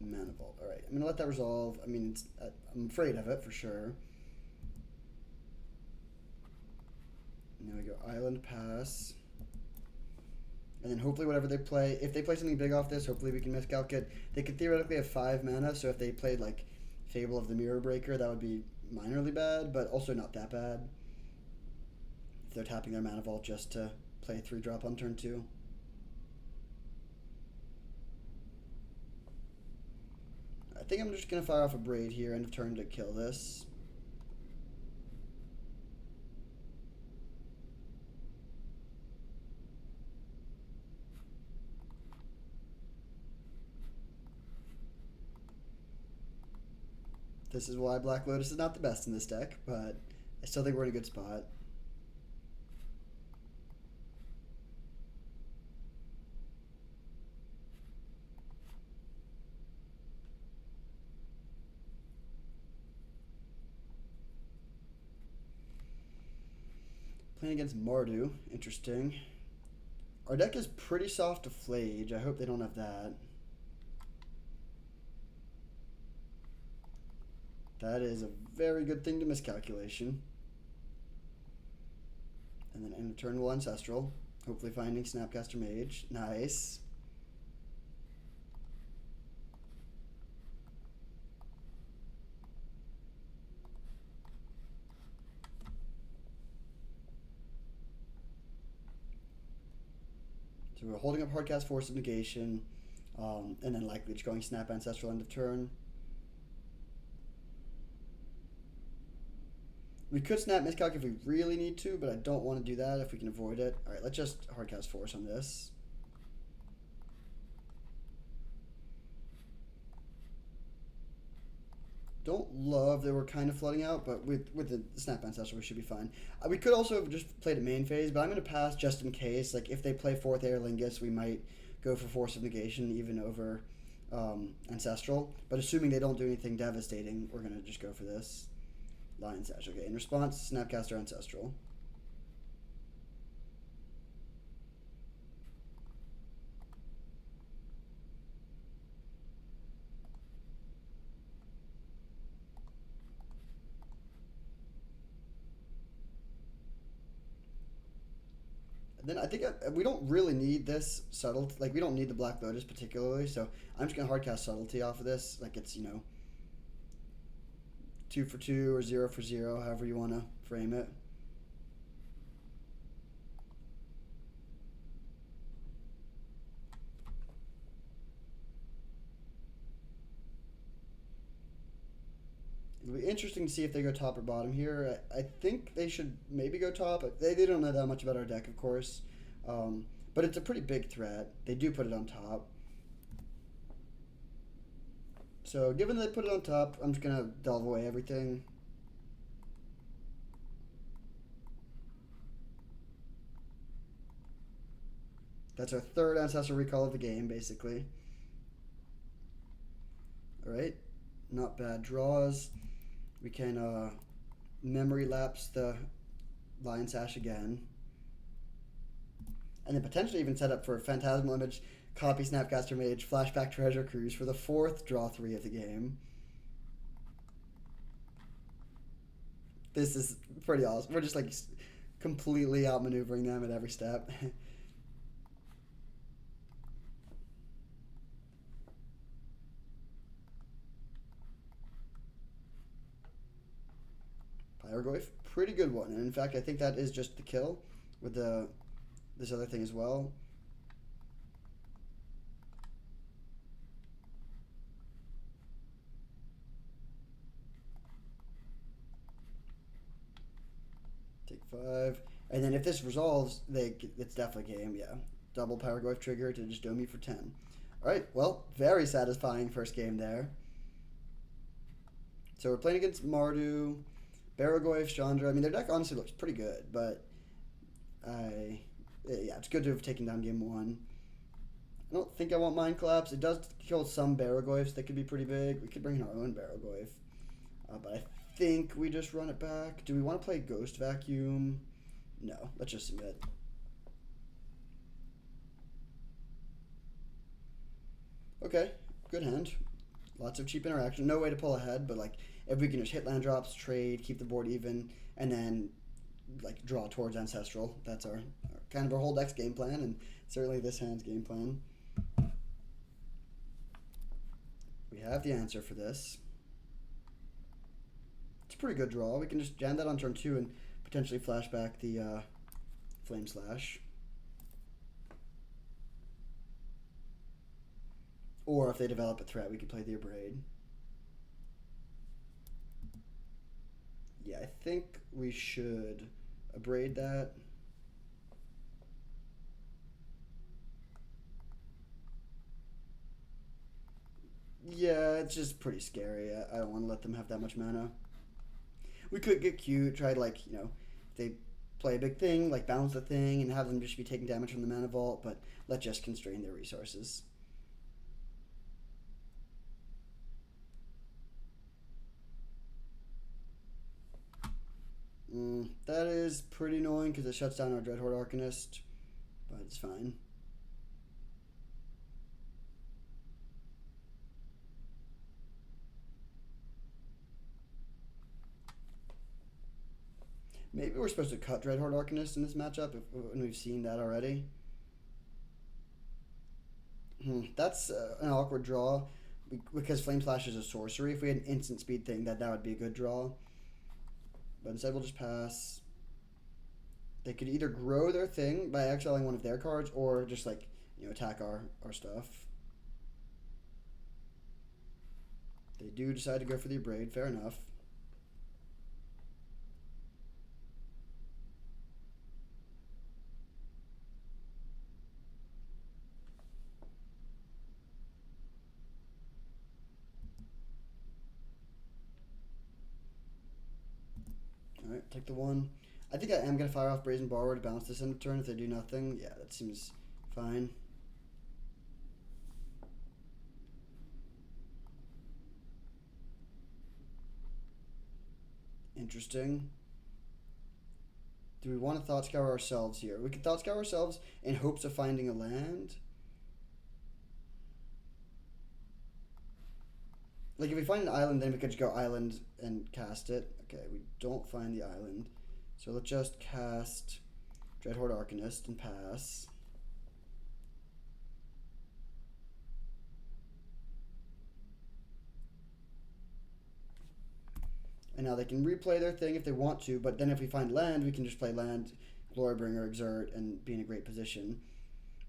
[SPEAKER 1] Mana Vault. Alright, I'm going to let that resolve. I mean, I'm afraid of it for sure. And then we go Island Pass. And then hopefully whatever they play, if they play something big off this, hopefully we can miscalc it. They could theoretically have 5 mana, so if they played like Fable of the Mirror Breaker, that would be minorly bad, but also not that bad. If they're tapping their Mana Vault just to play a 3-drop on turn 2. I think I'm just going to fire off a Braid here, end of turn to kill this. This is why Black Lotus is not the best in this deck, but I still think we're in a good spot. Playing against Mardu, interesting. Our deck is pretty soft to Flage. I hope they don't have that. That is a very good thing to Miscalculation. And then end of turn we'll Ancestral. Hopefully finding Snapcaster Mage. Nice. So we're holding up Hardcast Force of Negation, and then likely just going Snap Ancestral end of turn. We could Snap Miscalc if we really need to, but I don't want to do that if we can avoid it. Alright, let's just Hardcast Force on this. Don't love that we're kind of flooding out, but with the Snap Ancestral, we should be fine. We could also have just played a main phase, but I'm going to pass just in case. Like, if they play 4th Air Lingus, we might go for Force of Negation even over Ancestral. But assuming they don't do anything devastating, we're going to just go for this. Lion Sash. Okay, in response, Snapcaster Ancestral. Then I think we don't really need this subtlety. Like, we don't need the Black Lotus particularly, so I'm just going to hardcast Subtlety off of this. Like, it's, 2 for 2 or 0 for 0, however you want to frame it. It'll be interesting to see if they go top or bottom here. I think they should maybe go top. They don't know that much about our deck, of course. But it's a pretty big threat. They do put it on top. So given they put it on top, I'm just going to delve away everything. That's our 3rd Ancestral Recall of the game, basically. Alright, not bad draws. We can memory lapse the Lion Sash again. And then potentially even set up for Phantasmal Image, copy Snapcaster Mage, Flashback Treasure Cruise for the 4th draw 3 of the game. This is pretty awesome. We're just like completely outmaneuvering them at every step. Pyroglyph, pretty good one. And in fact, I think that is just the kill with this other thing as well. Take 5. And then if this resolves, it's definitely game, yeah. Double Pyroglyph trigger to just dome you for 10. Alright, well, very satisfying first game there. So we're playing against Mardu, Baraglyph, Chandra. I mean, their deck honestly looks pretty good, but yeah, it's good to have taken down game 1. I don't think I want Mind Collapse. It does kill some Baraglyphs that could be pretty big. We could bring in our own Baraglyph. But I think we just run it back. Do we want to play Ghost Vacuum? No, let's just submit. Okay, good hand. Lots of cheap interaction. No way to pull ahead, but like if we can just hit land drops, trade, keep the board even, and then like draw towards Ancestral. That's our kind of our whole deck's game plan, and certainly this hand's game plan. We have the answer for this. It's a pretty good draw. We can just jam that on turn 2 and potentially flash back the Flame Slash. Or if they develop a threat, we could play the Abrade. Yeah, I think we should Abrade that. Yeah, it's just pretty scary. I don't want to let them have that much mana. We could get cute, try to, like, if they play a big thing, like bounce the thing and have them just be taking damage from the mana vault, but let's just constrain their resources. That is pretty annoying because it shuts down our Dreadhorde Arcanist, but it's fine. Maybe we're supposed to cut Dreadhorde Arcanist in this matchup when we've seen that already. That's an awkward draw because Flame Slash is a sorcery. If we had an instant speed thing, that would be a good draw. But instead we'll just pass. They could either grow their thing by exiling one of their cards or just like attack our stuff. They do decide to go for the Abrade. Fair enough. Alright, take the 1. I think I am going to fire off Brazen Borrower to bounce this end of turn if they do nothing. Yeah, that seems fine. Interesting. Do we want to Thought Scour ourselves here? We could Thought Scour ourselves in hopes of finding a land. Like, if we find an island, then we could just go island and cast it. Okay, we don't find the island. So let's just cast Dreadhorde Arcanist and pass. And now they can replay their thing if they want to, but then if we find land, we can just play land, Glorybringer, Exert, and be in a great position.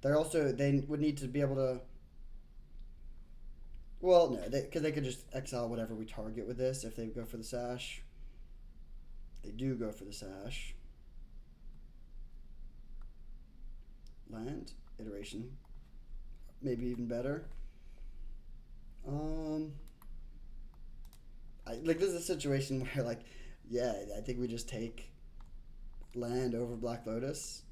[SPEAKER 1] They would need to be able to... Well, no, because they could just exile whatever we target with this if they go for the Sash. They do go for the Sash. Land, iteration. Maybe even better. This is a situation where, like, yeah, I think we just take land over Black Lotus.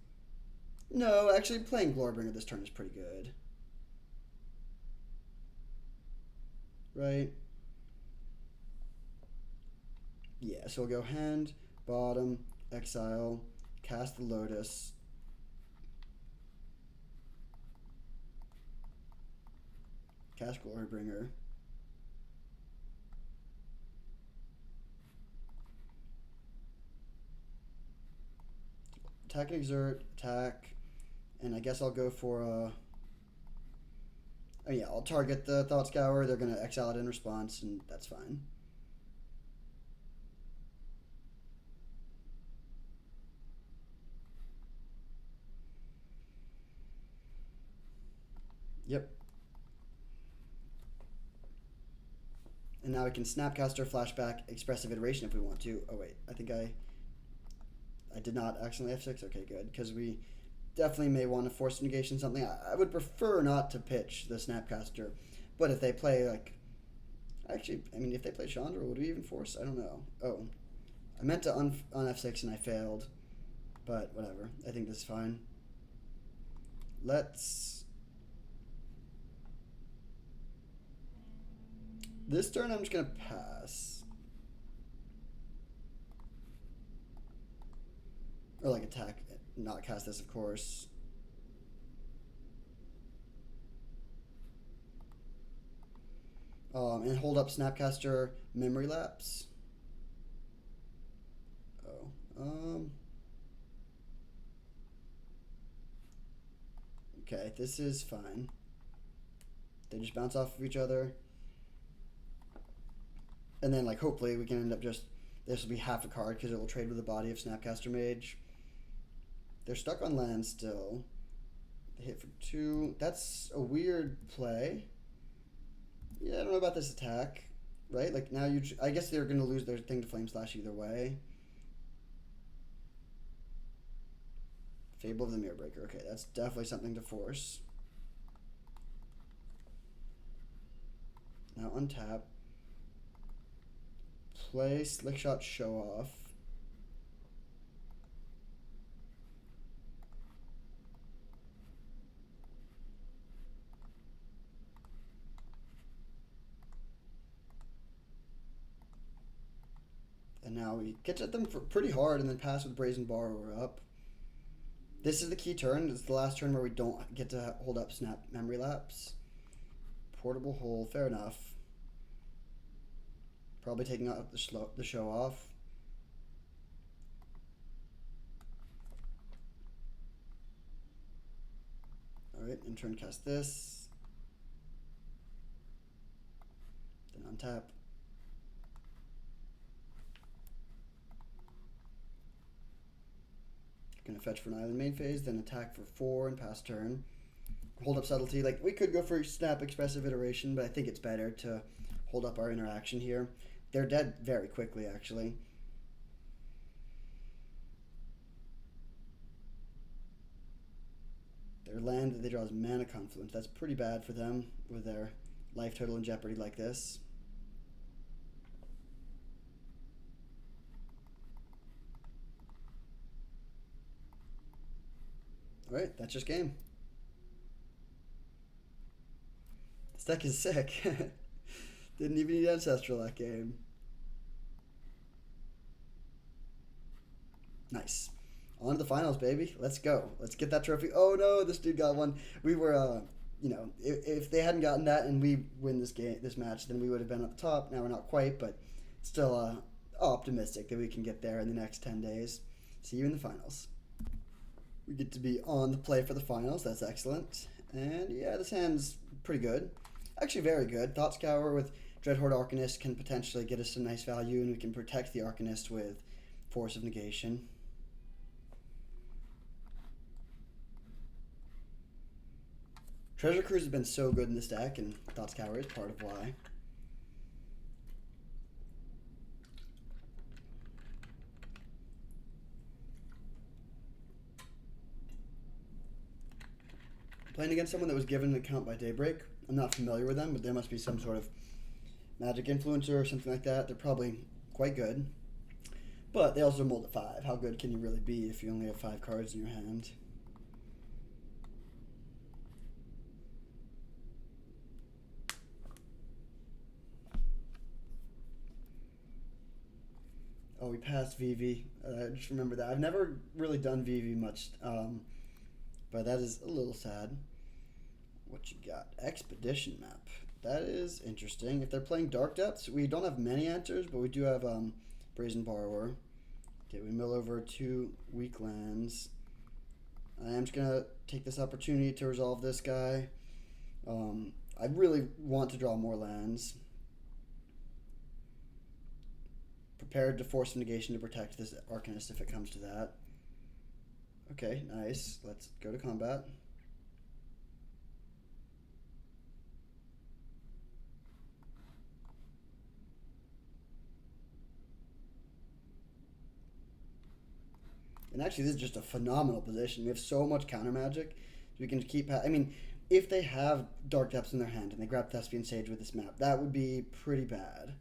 [SPEAKER 1] No, actually, playing Glorybringer this turn is pretty good. Right? Yeah, so we'll go hand, bottom, exile, cast the Lotus. Cast Glorybringer. Attack and Exert, attack, and I guess I'll go for oh yeah, I'll target the Thought Scour. They're going to exile it in response, and that's fine. Yep. And now we can Snapcaster, Flashback, Expressive Iteration if we want to. Oh wait, I think I did not accidentally F6. Okay, good, because we definitely may want to force negation something. I would prefer not to pitch the Snapcaster, but if they play, like... Actually, I mean, if they play Chandra, would we even force? I don't know. Oh, I meant to on F6 and I failed, but whatever. I think this is fine. Let's... This turn I'm just going to pass. Or like attack, not cast this, of course. And hold up Snapcaster Memory Lapse. Oh. Okay, this is fine. They just bounce off of each other. And then, like, hopefully we can end up just... This will be half a card because it will trade with the body of Snapcaster Mage. They're stuck on land still. They hit for 2. That's a weird play. Yeah, I don't know about this attack. Right? Like, now I guess they're going to lose their thing to Flame Slash either way. Fable of the Mirror Breaker. Okay, that's definitely something to force. Now untap. Play Slickshot Show Off. And now he gets at them for pretty hard and then pass with Brazen Borrower up. This is the key turn. It's the last turn where we don't get to hold up Snap Memory Lapse. Portable Hole, fair enough. Probably taking out the show off. Alright, in turn cast this. Then untap. Gonna fetch for an island main phase, then attack for 4 and pass turn. hold up subtlety. Like we could go for snap expressive iteration, but I think it's better to hold up our interaction here. They're dead very quickly, actually. Their land that they draw is Mana Confluence. That's pretty bad for them with their life total in jeopardy like this. Alright, that's just game. This deck is sick. Didn't even need Ancestral that game. Nice. On to the finals, baby. Let's go. Let's get that trophy. Oh no, this dude got one. We were, you know, if they hadn't gotten that and we win this match, then we would have been at the top. Now we're not quite, but still optimistic that we can get there in the next 10 days. See you in the finals. We get to be on the play for the finals. That's excellent. And yeah, this hand's pretty good. Actually, very good. Thought Scour with Dreadhorde Arcanist can potentially get us some nice value, and we can protect the Arcanist with Force of Negation. Treasure Cruise has been so good in this deck, and Thought Scour is part of why. Playing against someone that was given an account by Daybreak. I'm not familiar with them, but there must be some sort of magic influencer or something like that. They're probably quite good. But they also mold at 5. How good can you really be if you only have 5 cards in your hand? Oh, we passed VV. Just remember that. I've never really done VV much, but that is a little sad. What you got? Expedition map. That is interesting. If they're playing Dark Depths, we don't have many answers, but we do have Brazen Borrower. Okay, we mill over 2 weak lands. I am just going to take this opportunity to resolve this guy. I really want to draw more lands. Prepared to force negation to protect this Arcanist if it comes to that. Okay, nice. Let's go to combat. And actually, this is just a phenomenal position. We have so much counter magic. We can keep... I mean, if they have Dark Depths in their hand and they grab Thespian Sage with this map, that would be pretty bad.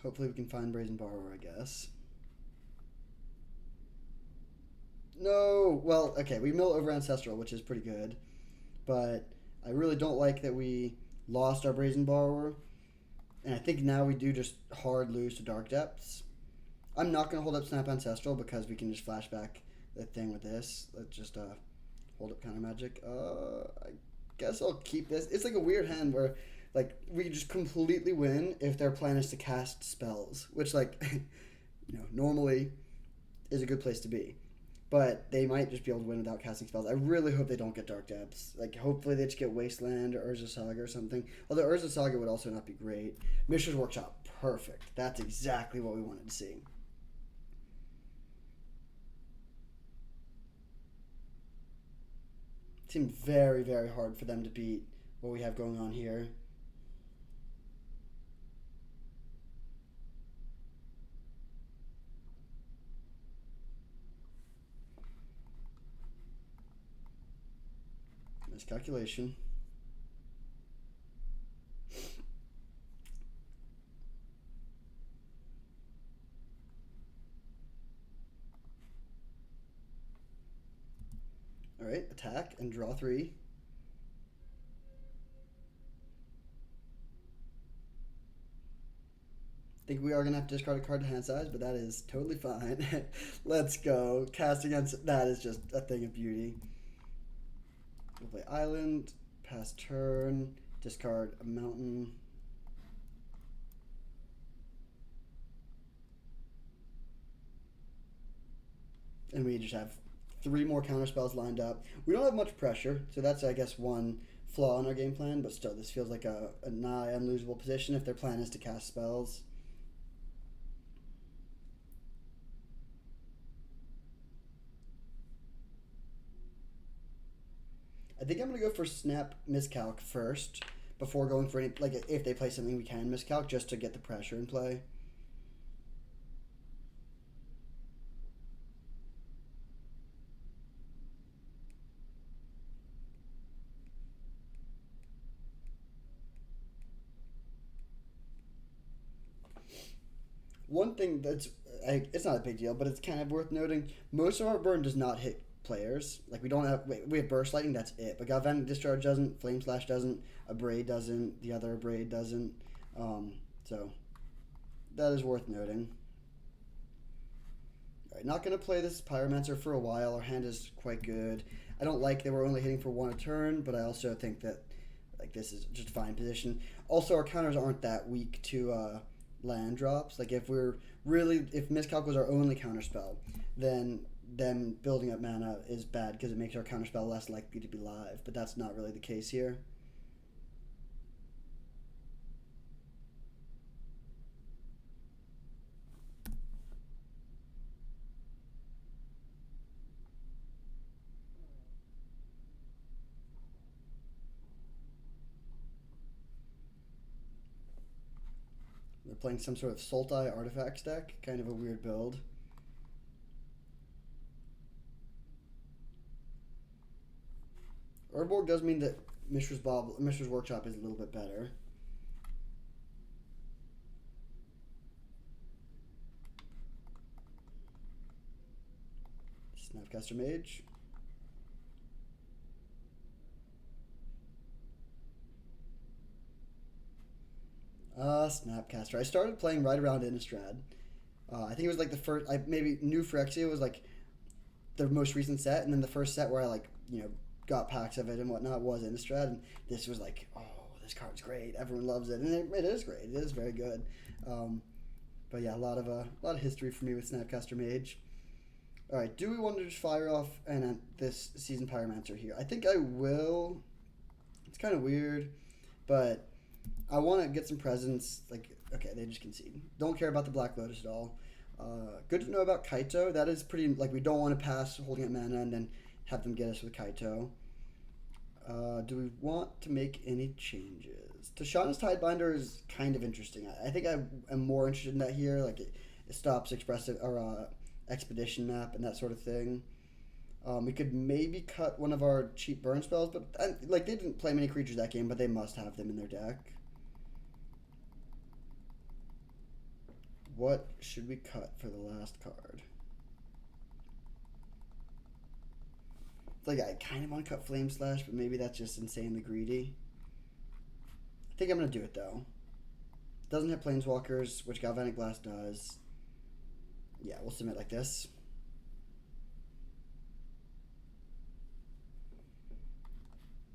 [SPEAKER 1] Hopefully we can find Brazen Borrower, I guess. No! Well, okay, we mill over Ancestral, which is pretty good. But I really don't like that we lost our Brazen Borrower. And I think now we do just hard lose to Dark Depths. I'm not going to hold up Snap Ancestral because we can just flashback the thing with this. Let's just hold up Counter Magic. I guess I'll keep this. It's like a weird hand where like we just completely win if their plan is to cast spells, which like you know normally is a good place to be. But they might just be able to win without casting spells. I really hope they don't get Dark Depths. Like, hopefully they just get Wasteland or Urza Saga or something. Although Urza Saga would also not be great. Mishra's Workshop, perfect. That's exactly what we wanted to see. It seemed very, very hard for them to beat what we have going on here. Calculation. All right, attack and draw 3. I think we are gonna have to discard a card to hand size, but that is totally fine. Let's go. Cast against that is just a thing of beauty. We'll play Island, pass turn, discard a mountain. And we just have 3 more counter spells lined up. We don't have much pressure, so that's, I guess, one flaw in our game plan, but still, this feels like a nigh unlosable position if their plan is to cast spells. I think I'm gonna go for snap miscalc first before going for any like if they play something we can miscalc just to get the pressure in play. One thing that's it's not a big deal, but it's kind of worth noting. Most of our burn does not hit players. Like we don't have we have burst lightning. That's it. But galvanic discharge doesn't. Flame slash doesn't. Abrade doesn't. The other abrade doesn't. So that is worth noting. All right, not gonna play this pyromancer for a while. Our hand is quite good. I don't like that we're only hitting for one a turn, but I also think that like this is just fine position. Also, our counters aren't that weak to land drops. Like if we're really if miscalc was our only counterspell, then them building up mana is bad because it makes our counterspell less likely to be live. But that's not really the case here. They're playing some sort of Sultai artifacts deck, kind of a weird build. Urborg does mean that Mishra's Workshop is a little bit better. Snapcaster Mage. Snapcaster. I started playing right around Innistrad. I think it was like the first. I maybe New Phyrexia was like the most recent set, and then the first set where I like got packs of it and whatnot was Innistrad, and this was like, oh, this card's great. Everyone loves it, and it is great. It is very good. But yeah, a lot of history for me with Snapcaster Mage. All right, do we want to just fire off and this season Pyromancer here? I think I will. It's kind of weird, but I want to get some presents. Like, okay, they just concede. Don't care about the Black Lotus at all. Good to know about Kaito. That is pretty, like, we don't want to pass holding up mana and then have them get us with Kaito. Do we want to make any changes? Tashana's Tidebinder is kind of interesting. I think I am more interested in that here. Like, it stops expressive or expedition map and that sort of thing. We could maybe cut one of our cheap burn spells, but like they didn't play many creatures that game, but they must have them in their deck. What should we cut for the last card? Like I kind of want to cut Flame Slash, but maybe that's just insanely greedy. I think I'm gonna do it though. Doesn't hit Planeswalkers, which Galvanic Blast does. Yeah, we'll submit like this.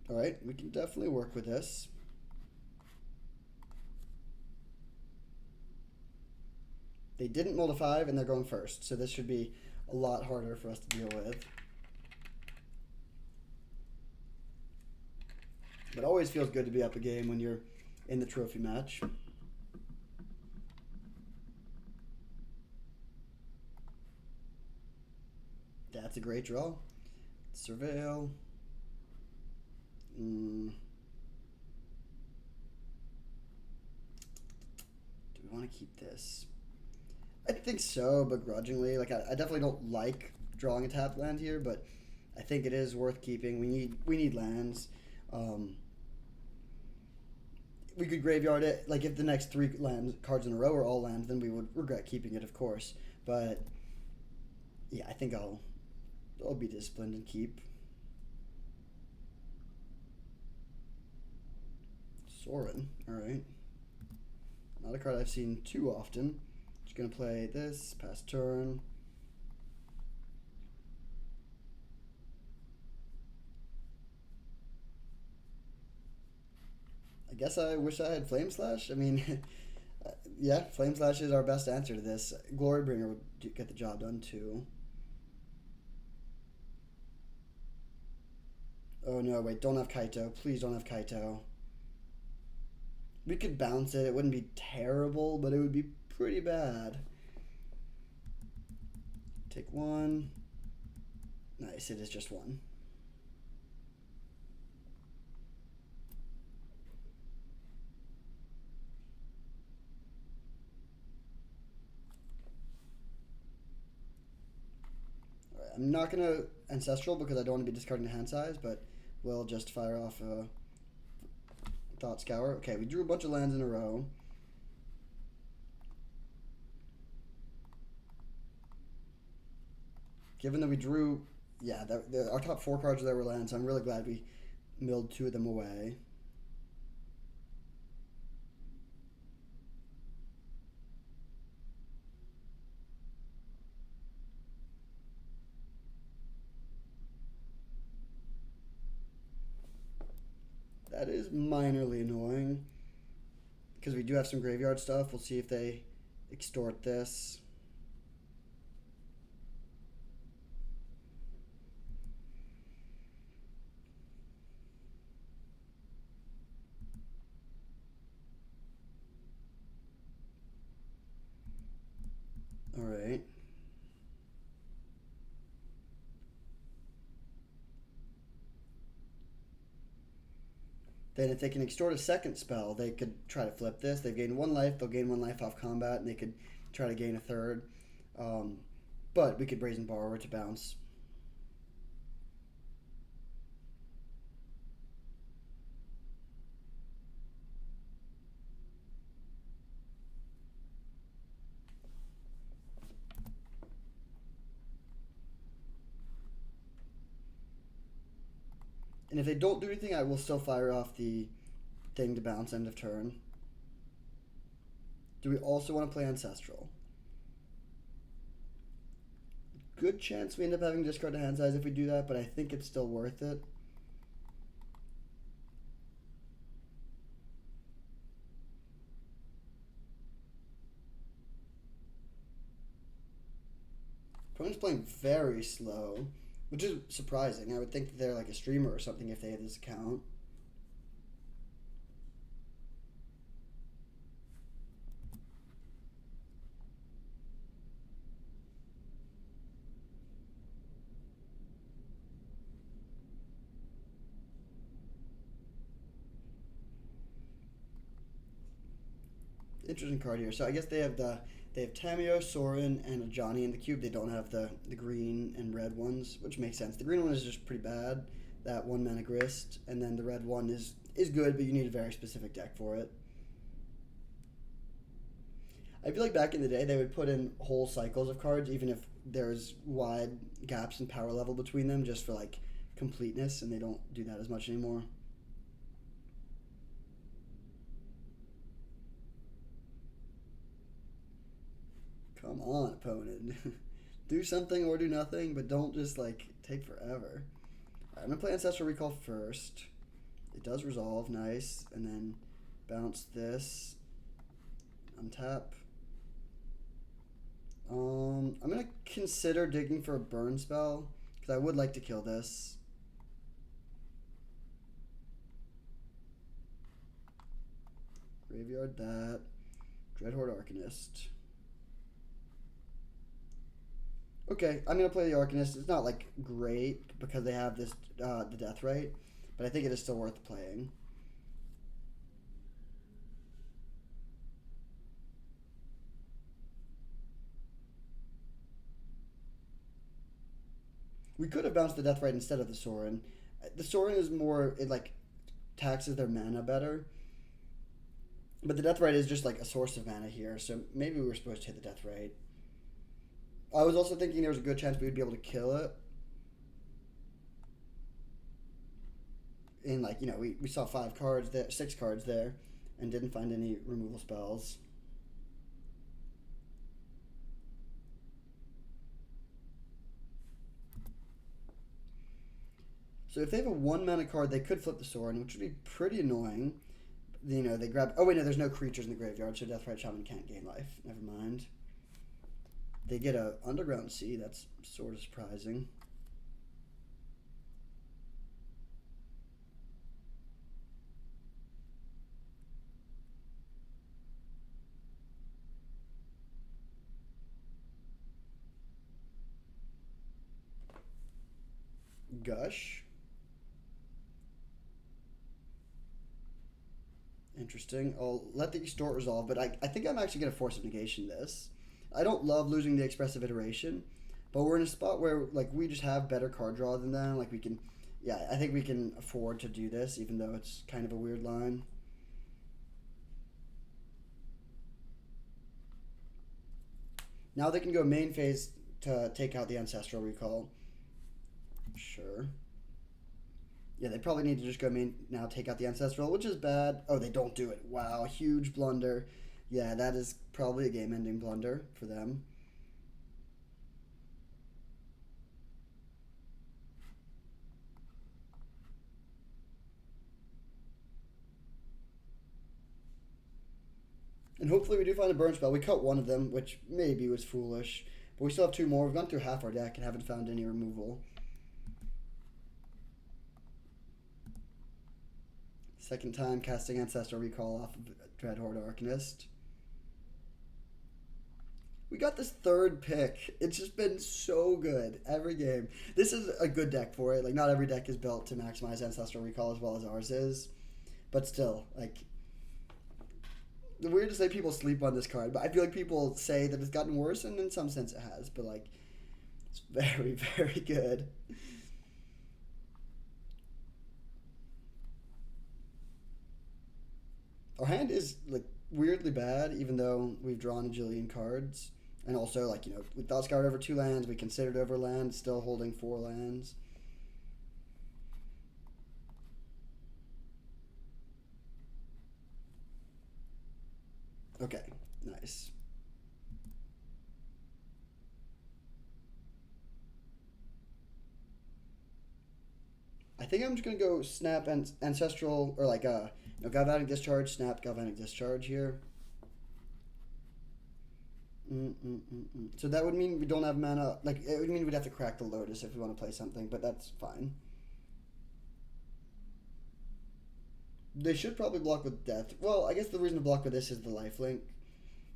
[SPEAKER 1] Alright, we can definitely work with this. They didn't mold a 5 and they're going first, so this should be a lot harder for us to deal with. But it always feels good to be up a game when you're in the trophy match. That's a great draw. Surveil. Do we want to keep this? I think so, begrudgingly. Like I definitely don't like drawing a tap land here, but I think it is worth keeping. We need lands. We could graveyard it. Like if the next 3 land cards in a row are all lands, then we would regret keeping it, of course. But yeah, I think I'll be disciplined and keep. Sorin, alright. Not a card I've seen too often. Just gonna play this, pass turn. I guess I wish I had Flame Slash. I mean, yeah, Flame Slash is our best answer to this. Glorybringer would get the job done too. Oh no, wait, don't have Kaito. Please don't have Kaito. We could bounce it. It wouldn't be terrible, but it would be pretty bad. Take 1. Nice, it is just 1. I'm not gonna Ancestral because I don't want to be discarding the hand size, but we'll just fire off a Thought Scour. Okay, we drew a bunch of lands in a row. Given that we drew, yeah, our top 4 cards there were lands, so I'm really glad we milled 2 of them away. That is minorly annoying because we do have some graveyard stuff. We'll see if they extort this. All right. Then if they can extort a second spell, they could try to flip this. They've gained 1 life. They'll gain 1 life off combat, and they could try to gain a third. But we could Brazen Borrower to bounce. And if they don't do anything, I will still fire off the thing to bounce end of turn. Do we also want to play Ancestral? Good chance we end up having to discard the hand size if we do that, but I think it's still worth it. Opponent's playing very slow, which is surprising. I would think that they're like a streamer or something if they had this account. Interesting card here. So I guess they have Tamio, Sorin, and a Johnny in the cube. They don't have the green and red ones, which makes sense. The green one is just pretty bad. That 1 mana Grist, and then the red one is good, but you need a very specific deck for it. I feel like back in the day they would put in whole cycles of cards, even if there's wide gaps in power level between them, just for like completeness, and they don't do that as much anymore. Come on, opponent. Do something or do nothing, but don't just like take forever. Alright, I'm gonna play Ancestral Recall first. It does resolve, nice, and then bounce this. Untap. I'm gonna consider digging for a burn spell because I would like to kill this. Graveyard that. Dreadhorde Arcanist. Okay, I'm gonna play the Arcanist. It's not like great because they have this the death rate, but I think it is still worth playing. We could have bounced the death rate instead of the Sorin. The Sorin is more, it like taxes their mana better. But the death rate is just like a source of mana here, so maybe we were supposed to hit the death rate. I was also thinking there was a good chance we would be able to kill it. In like, we saw 5 cards there, 6 cards there, and didn't find any removal spells. So if they have a 1 mana card, they could flip the Sorin, which would be pretty annoying. They grab. Oh wait, no, there's no creatures in the graveyard, so Deathrite Shaman can't gain life. Never mind. They get a Underground Sea. That's sort of surprising. Gush. Interesting. I'll let the Extort resolve, but I think I'm actually going to Force of Negation this. I don't love losing the Expressive Iteration, But we're in a spot where like we just have better card draw than them. Like we can, yeah, I think we can afford to do this, even though it's kind of a weird line. Now they can go main phase to take out the Ancestral Recall. Sure. Yeah, they probably need to just go main now, take out the Ancestral, which is bad. Oh, they don't do it. Wow, huge blunder. Yeah, that is probably a game-ending blunder for them. And hopefully we do find a burn spell. We cut one of them, which maybe was foolish. But we still have two more. We've gone through half our deck and haven't found any removal. Second time casting Ancestral Recall off of Dreadhorde Arcanist. We got this third pick. It's just been so good every game. This is a good deck for it. Like, not every deck is built to maximize Ancestral Recall as well as ours is. But still, like, the weird to say people sleep on this card, but I feel like people say that it's gotten worse, and in some sense it has. But, like, it's very, very good. Our hand is, like, weirdly bad, even though we've drawn a jillion cards. And also, like, you know, we thought scoured over 2 lands, we considered over lands, still holding 4 lands. Okay, nice. I think I'm just gonna go snap and ancestral or like galvanic discharge, snap galvanic discharge here. So that would mean we don't have mana. Like it would mean we'd have to crack the Lotus if we want to play something, but that's fine. They should probably block with death. Well, I guess the reason to block with this is the lifelink,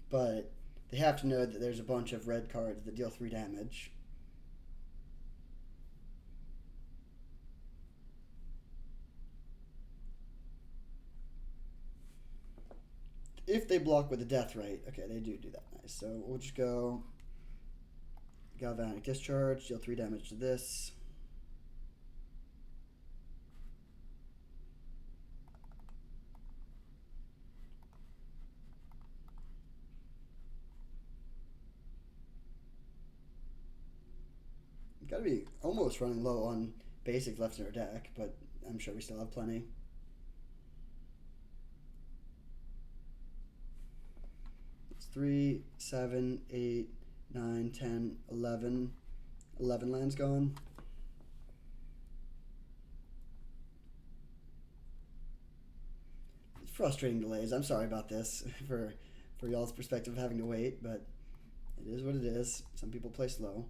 [SPEAKER 1] but they have to know that there's a bunch of red cards that deal 3 damage. If they block with the death right, okay, they do that. Nice. So we'll just go galvanic discharge, deal 3 damage to this. Got to be almost running low on basics left in our deck, but I'm sure we still have plenty. It's 3, 7, 8, 9, 10, 11. 11 lands gone. It's frustrating delays. I'm sorry about this for y'all's perspective of having to wait, but it is what it is. Some people play slow.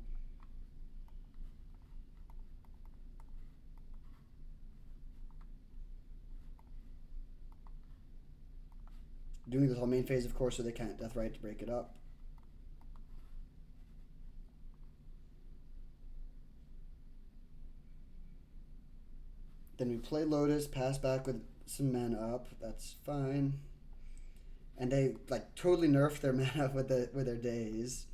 [SPEAKER 1] Doing this whole main phase, of course, so they can't death right to break it up. Then we play Lotus, pass back with some mana up. That's fine. And they like totally nerf their mana with their days.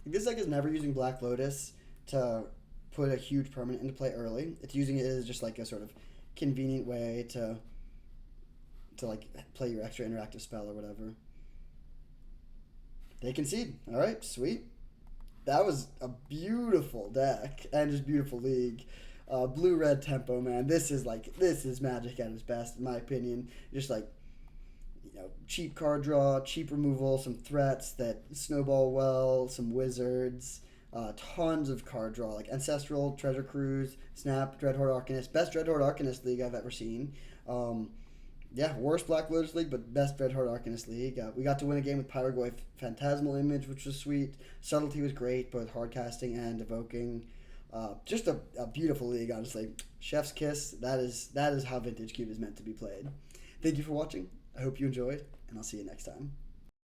[SPEAKER 1] This deck is never using Black Lotus to put a huge permanent into play early. It's using it as just like a sort of convenient way to like play your extra interactive spell or whatever. They concede. All right, sweet. That was a beautiful deck and just beautiful league. Blue red tempo, man. This is Magic at its best, in my opinion. Just like cheap card draw, cheap removal, some threats that snowball well, some wizards, tons of card draw, like Ancestral, Treasure Cruise, Snap, Dreadhorde Arcanist. Best Dreadhorde Arcanist league I've ever seen. Yeah, worst Black Lotus league, but best Dreadhorde Arcanist league. We got to win a game with Pyrogoyf Phantasmal Image, which was sweet. Subtlety was great, both hard casting and evoking. Just a beautiful league, honestly. Chef's kiss. That is how Vintage Cube is meant to be played. Thank you for watching. I hope you enjoyed, and I'll see you next time.